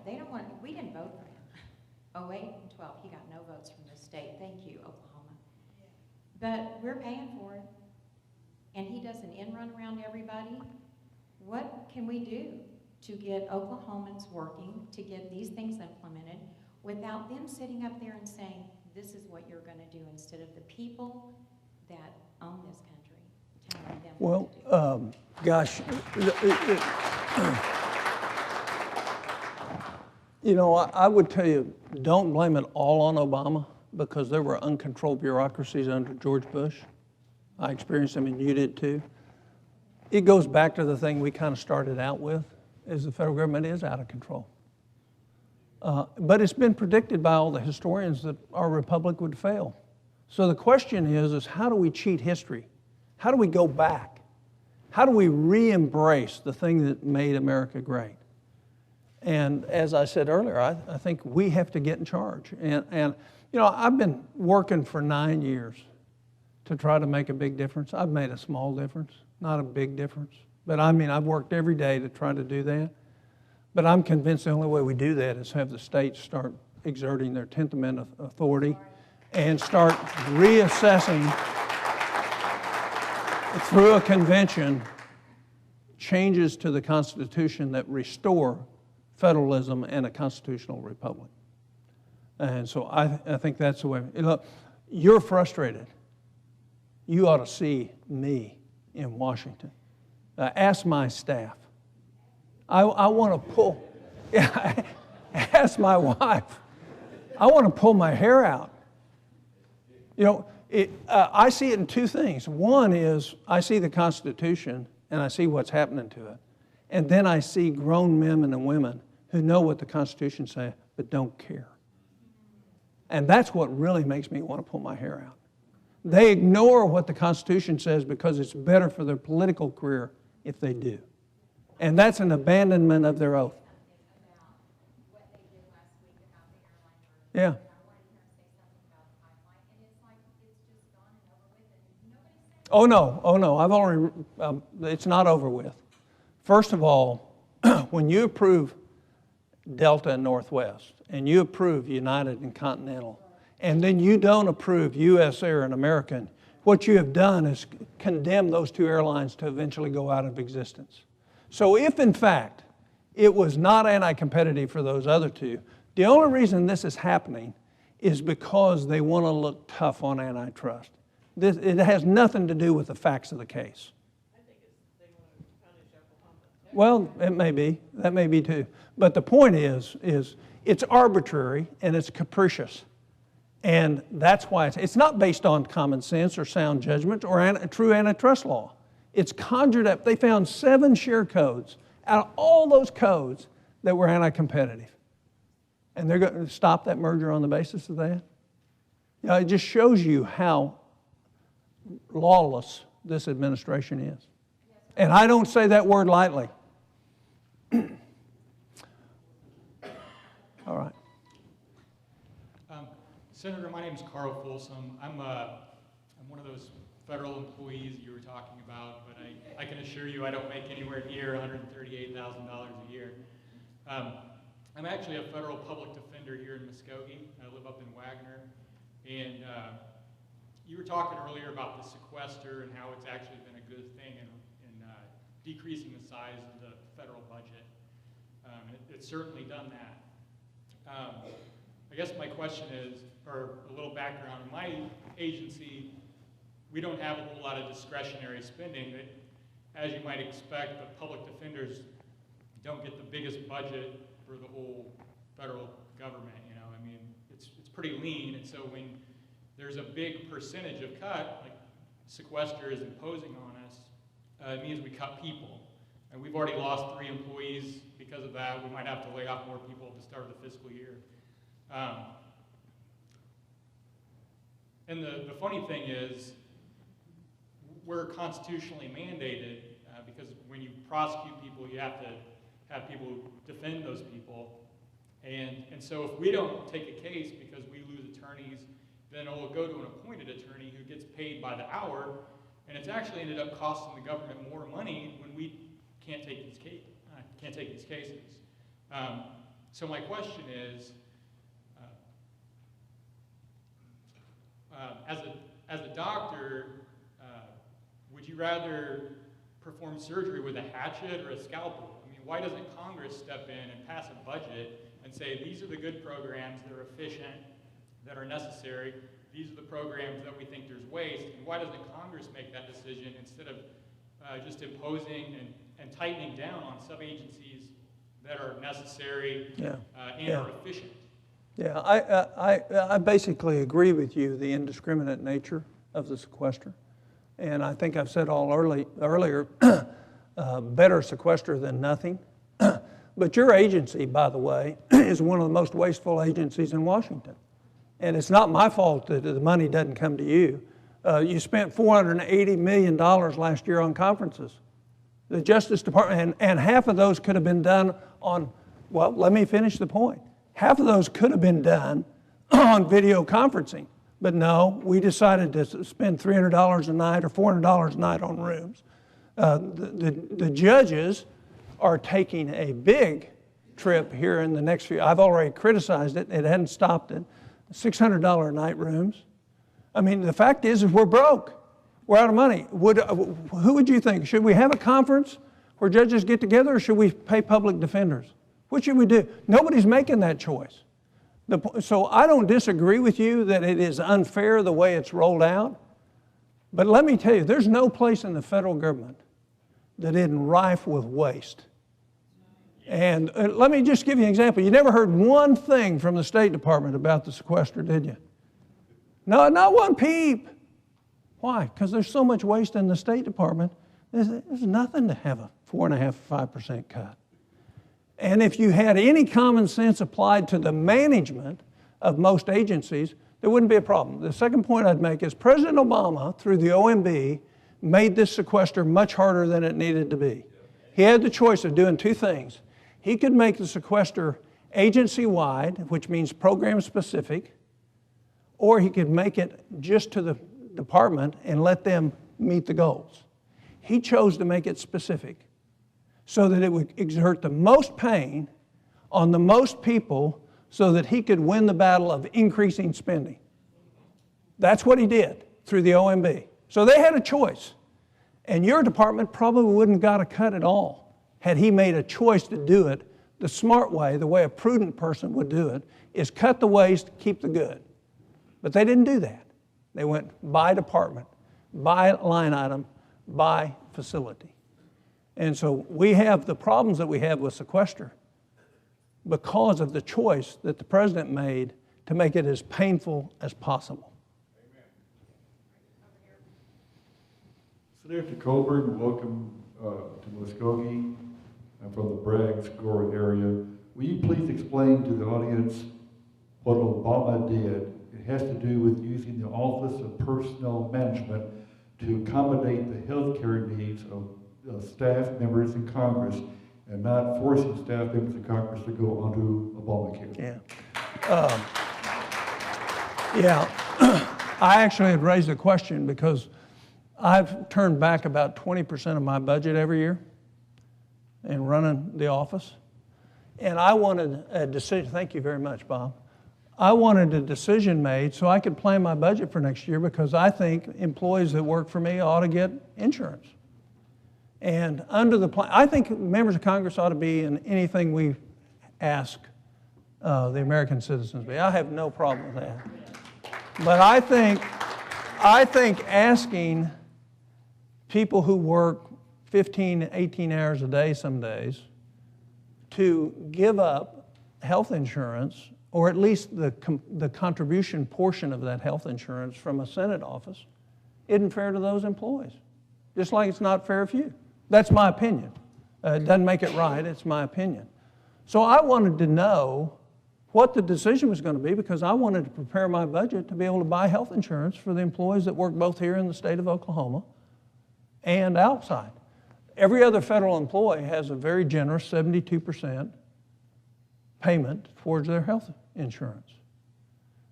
We didn't vote for him. 08 and 12, he got no votes from the state. Thank you, Oklahoma. But we're paying for it. And he does an end run around everybody. What can we do to get Oklahomans working, to get these things implemented, without them sitting up there and saying, this is what you're going to do, instead of the people that own this country telling them what to do? Gosh, I would tell you, don't blame it all on Obama, because there were uncontrolled bureaucracies under George Bush. I experienced them, and you did too. It goes back to the thing we kind of started out with, is the federal government is out of control. But it's been predicted by all the historians that our republic would fail. So the question is how do we cheat history? How do we go back? How do we re-embrace the thing that made America great? And as I said earlier, I think we have to get in charge. And I've been working for 9 years to try to make a big difference. I've made a small difference, not a big difference. But I've worked every day to try to do that. But I'm convinced the only way we do that is have the states start exerting their 10th Amendment authority and start reassessing through a convention changes to the Constitution that restore federalism and a constitutional republic. And so I think that's the way. Look, You're frustrated. You ought to see me in Washington. Ask my staff. I want to pull, yeah, ask my wife. I want to pull my hair out. You know, I see it in two things. One is I see the Constitution and I see what's happening to it. And then I see grown men and women who know what the Constitution says but don't care. And that's what really makes me want to pull my hair out. They ignore what the Constitution says because it's better for their political career if they do. And that's an abandonment of their oath. Yeah. Oh no, I've already, it's not over with. First of all, when you approve Delta and Northwest, and you approve United and Continental, and then you don't approve US Air and American, what you have done is condemn those two airlines to eventually go out of existence. So if in fact it was not anti-competitive for those other two, the only reason this is happening is because they want to look tough on antitrust. It has nothing to do with the facts of the case. Well, it may be. That may be too. But the point is it's arbitrary and it's capricious. And that's why it's not based on common sense or sound judgment or true antitrust law. It's conjured up. They found 7 share codes out of all those codes that were anti-competitive. And they're going to stop that merger on the basis of that? You know, it just shows you how lawless this administration is. And I don't say that word lightly. All right. Senator, my name is Carl Folsom. I'm one of those federal employees you were talking about, but I can assure you I don't make anywhere near $138,000 a year. I'm actually a federal public defender here in Muskogee. I live up in Wagner. And you were talking earlier about the sequester and how it's actually been a good thing in decreasing the size of the federal budget. It's certainly done that. I guess my question is, or a little background, in my agency, we don't have a whole lot of discretionary spending. As you might expect, the public defenders don't get the biggest budget for the whole federal government. You know, I mean, it's pretty lean, and so when there's a big percentage of cut, like sequester is imposing on us, it means we cut people. And we've already lost 3 employees because of that. We might have to lay off more people at the start of the fiscal year. And the funny thing is, we're constitutionally mandated because when you prosecute people, you have to have people defend those people. And so if we don't take a case because we lose attorneys, then it will go to an appointed attorney who gets paid by the hour, and it's actually ended up costing the government more money when we can't take these cases. So my question is, as a doctor, would you rather perform surgery with a hatchet or a scalpel? I mean, why doesn't Congress step in and pass a budget and say, these are the good programs that are efficient, that are necessary, these are the programs that we think there's waste, and why doesn't Congress make that decision instead of just imposing and tightening down on sub-agencies that are necessary and are efficient? Yeah, I basically agree with you, the indiscriminate nature of the sequester. And I think I've said earlier, better sequester than nothing. But your agency, by the way, is one of the most wasteful agencies in Washington. And it's not my fault that the money doesn't come to you. You spent $480 million last year on conferences. The Justice Department, and half of those could have been done on, well, let me finish the point. Half of those could have been done on video conferencing. But no, we decided to spend $300 a night or $400 a night on rooms. The judges are taking a big trip here in the next few. I've already criticized it. It hadn't stopped it. $600 a night rooms. I mean, the fact is we're broke. We're out of money. Who would you think? Should we have a conference where judges get together, or should we pay public defenders? What should we do? Nobody's making that choice. So I don't disagree with you that it is unfair the way it's rolled out. But let me tell you, there's no place in the federal government that isn't rife with waste. And let me just give you an example. You never heard one thing from the State Department about the sequester, did you? No, not one peep. Why? Because there's so much waste in the State Department, there's nothing to have a 4.5%, 5% cut. And if you had any common sense applied to the management of most agencies, there wouldn't be a problem. The second point I'd make is President Obama, through the OMB, made this sequester much harder than it needed to be. He had the choice of doing two things. He could make the sequester agency-wide, which means program-specific, or he could make it just to the department and let them meet the goals. He chose to make it specific so that it would exert the most pain on the most people so that he could win the battle of increasing spending. That's what he did through the OMB. So they had a choice. And your department probably wouldn't have got a cut at all had he made a choice to do it the smart way, the way a prudent person would do it, is cut the waste, keep the good. But they didn't do that. They went by department, by line item, by facility. And so we have the problems that we have with sequester because of the choice that the president made to make it as painful as possible. Senator Coburn, welcome to Muskogee. I'm from the Bragg-Score area. Will you please explain to the audience what Obama did? It has to do with using the Office of Personnel Management to accommodate the health care needs of staff members in Congress and not forcing staff members in Congress to go onto Obamacare. I actually had raised a question because I've turned back about 20% of my budget every year in running the office. And I wanted a decision, thank you very much, Bob. I wanted a decision made so I could plan my budget for next year because I think employees that work for me ought to get insurance. And under the plan, I think members of Congress ought to be in anything we ask the American citizens to be. I have no problem with that. But I think asking people who work 15, 18 hours a day some days to give up health insurance, or at least the contribution portion of that health insurance from a Senate office, isn't fair to those employees. Just like it's not fair for you. That's my opinion. It doesn't make it right, it's my opinion. So I wanted to know what the decision was going to be because I wanted to prepare my budget to be able to buy health insurance for the employees that work both here in the state of Oklahoma and outside. Every other federal employee has a very generous 72% payment towards their health insurance.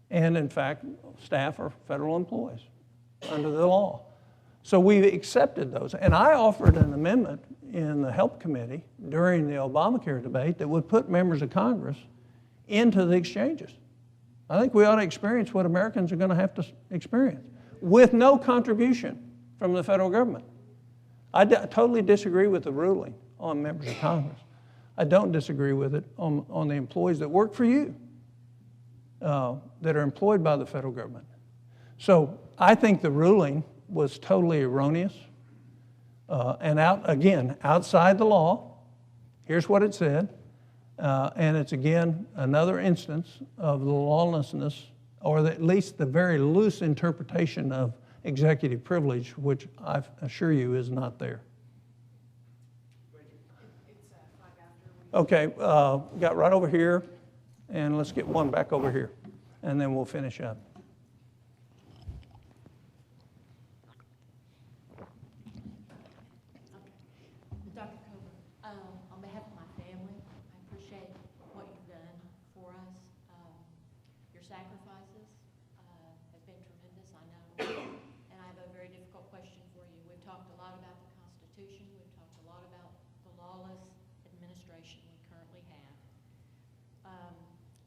And in fact, staff are federal employees under the law. So we accepted those. And I offered an amendment in the Health Committee during the Obamacare debate that would put members of Congress into the exchanges. I think we ought to experience what Americans are going to have to experience with no contribution from the federal government. I totally disagree with the ruling on members of Congress. I don't disagree with it on the employees that work for you, that are employed by the federal government. So I think the ruling was totally erroneous and outside the law. Here's what it said. And it's again another instance of the lawlessness, or at least the very loose interpretation of executive privilege, which I assure you is not there. Okay, got right over here, and let's get one back over here, and then we'll finish up. Dr. Coburn, on behalf of my family, I appreciate what you've done for us. Your sacrifices have been tremendous, I know. And I have a very difficult question for you. We've talked a lot about the Constitution. We've talked a lot about the lawless administration we currently have.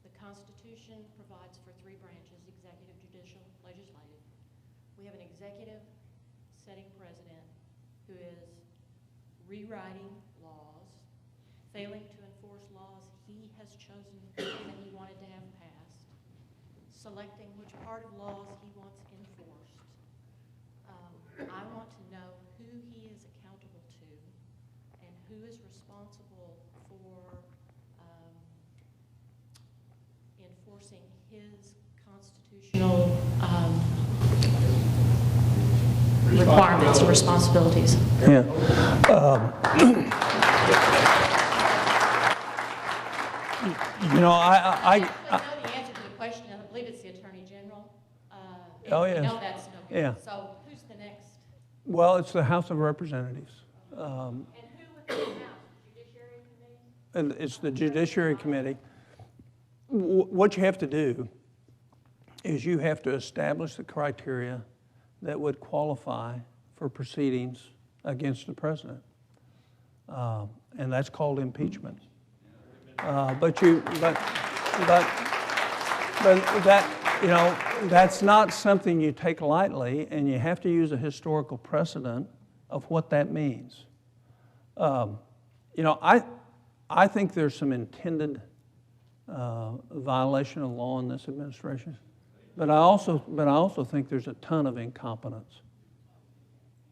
The Constitution provides for three branches: executive, judicial, legislative. We have an executive setting president who is rewriting laws, failing to enforce laws he has chosen that he wanted to have passed, selecting which part of laws he wants enforced. I want to know who he is accountable to and who is responsible for enforcing his constitutional requirements and responsibilities. Yeah. You know, I know the answer to the question, and I believe it's the Attorney General. Oh, and yes. we know that's no good. Yeah. So who's the next? Well, it's the House of Representatives. And who within the House? Judiciary Committee? And it's the Judiciary Committee. What you have to do is you have to establish the criteria that would qualify for proceedings against the president. And that's called impeachment. But that, you know, that's not something you take lightly, and you have to use a historical precedent of what that means. You know, I think there's some intended violation of law in this administration, but I also think there's a ton of incompetence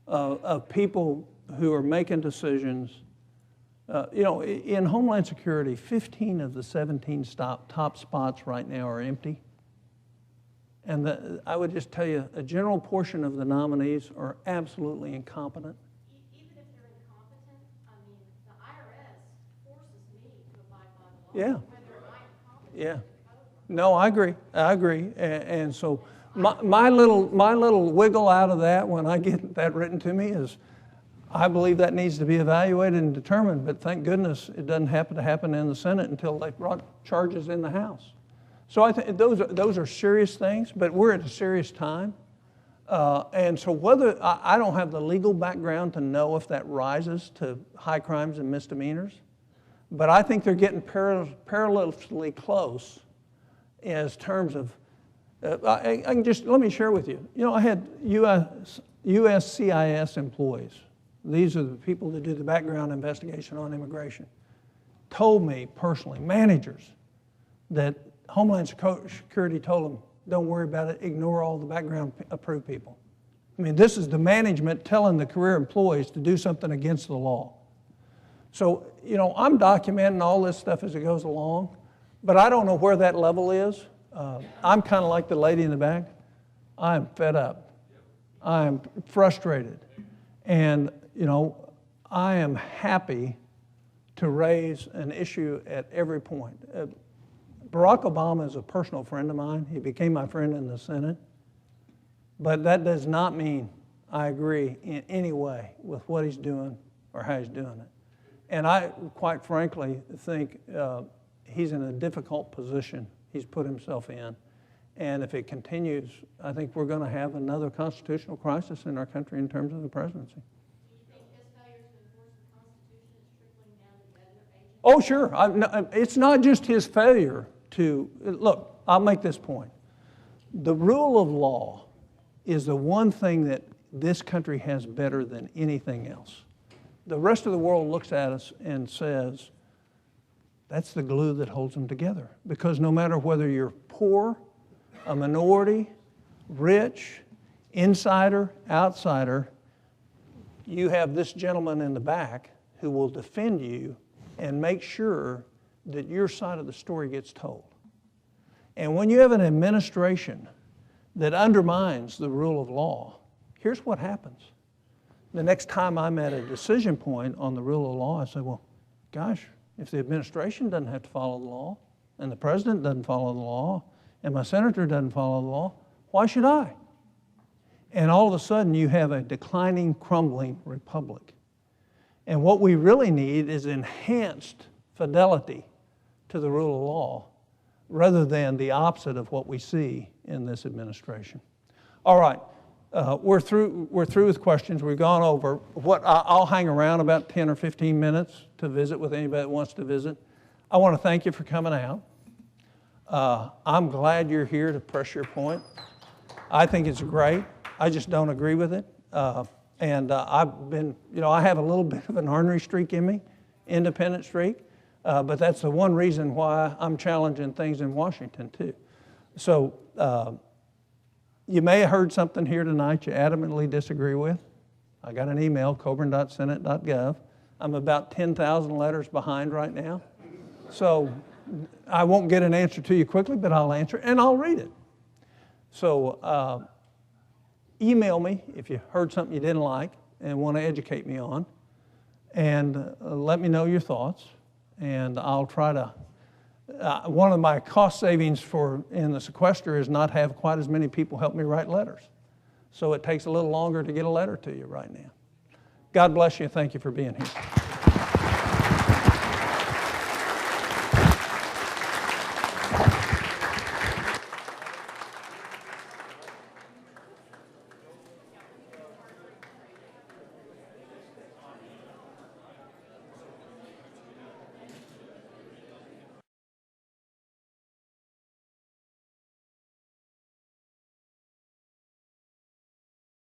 of people who are making decisions. You know, in Homeland Security, 15 of the 17 top spots right now are empty. And I would just tell you, a general portion of the nominees are absolutely incompetent. Even if they're incompetent, I mean, the IRS forces me to abide by the law. Yeah. Whether I'm incompetent. Yeah. No, I agree. And so my little wiggle out of that when I get that written to me is, I believe that needs to be evaluated and determined, but thank goodness it doesn't happen in the Senate until they brought charges in the House. So I think those are serious things, but we're at a serious time. And so whether, I don't have the legal background to know if that rises to high crimes and misdemeanors, but I think they're getting perilously close as terms of, I can just, let me share with you. You know, I had USCIS employees. These are the people that do the background investigation on immigration. Told me personally, managers, that Homeland Security told them, don't worry about it, ignore all the background approved people. I mean, this is the management telling the career employees to do something against the law. So, you know, I'm documenting all this stuff as it goes along, but I don't know where that level is. I'm kind of like the lady in the back. I'm fed up. I'm frustrated. And, you know, I am happy to raise an issue at every point. Barack Obama is a personal friend of mine. He became my friend in the Senate. But that does not mean I agree in any way with what he's doing or how he's doing it. And I, quite frankly, think he's in a difficult position he's put himself in. And if it continues, I think we're going to have another constitutional crisis in our country in terms of the presidency. Oh, sure. It's not just his failure to, look, I'll make this point. The rule of law is the one thing that this country has better than anything else. The rest of the world looks at us and says, that's the glue that holds them together. Because no matter whether you're poor, a minority, rich, insider, outsider, you have this gentleman in the back who will defend you and make sure that your side of the story gets told. And when you have an administration that undermines the rule of law, here's what happens. The next time I'm at a decision point on the rule of law, I say, well, gosh, if the administration doesn't have to follow the law, and the president doesn't follow the law, and my senator doesn't follow the law, why should I? And all of a sudden, you have a declining, crumbling republic. And what we really need is enhanced fidelity to the rule of law rather than the opposite of what we see in this administration. All right, we're through with questions. We've gone over what I'll hang around about 10 or 15 minutes to visit with anybody that wants to visit. I want to thank you for coming out. I'm glad you're here to press your point. I think it's great. I just don't agree with it. I've been, you know, I have a little bit of an ornery streak in me, independent streak, but that's the one reason why I'm challenging things in Washington too. So you may have heard something here tonight you adamantly disagree with. I got an email, coburn.senate.gov. I'm about 10,000 letters behind right now. So I won't get an answer to you quickly, but I'll answer and I'll read it. So email me if you heard something you didn't like and want to educate me on, and let me know your thoughts, and I'll try to. One of my cost savings in the sequester is not have quite as many people help me write letters. So it takes a little longer to get a letter to you right now. God bless you. Thank you for being here.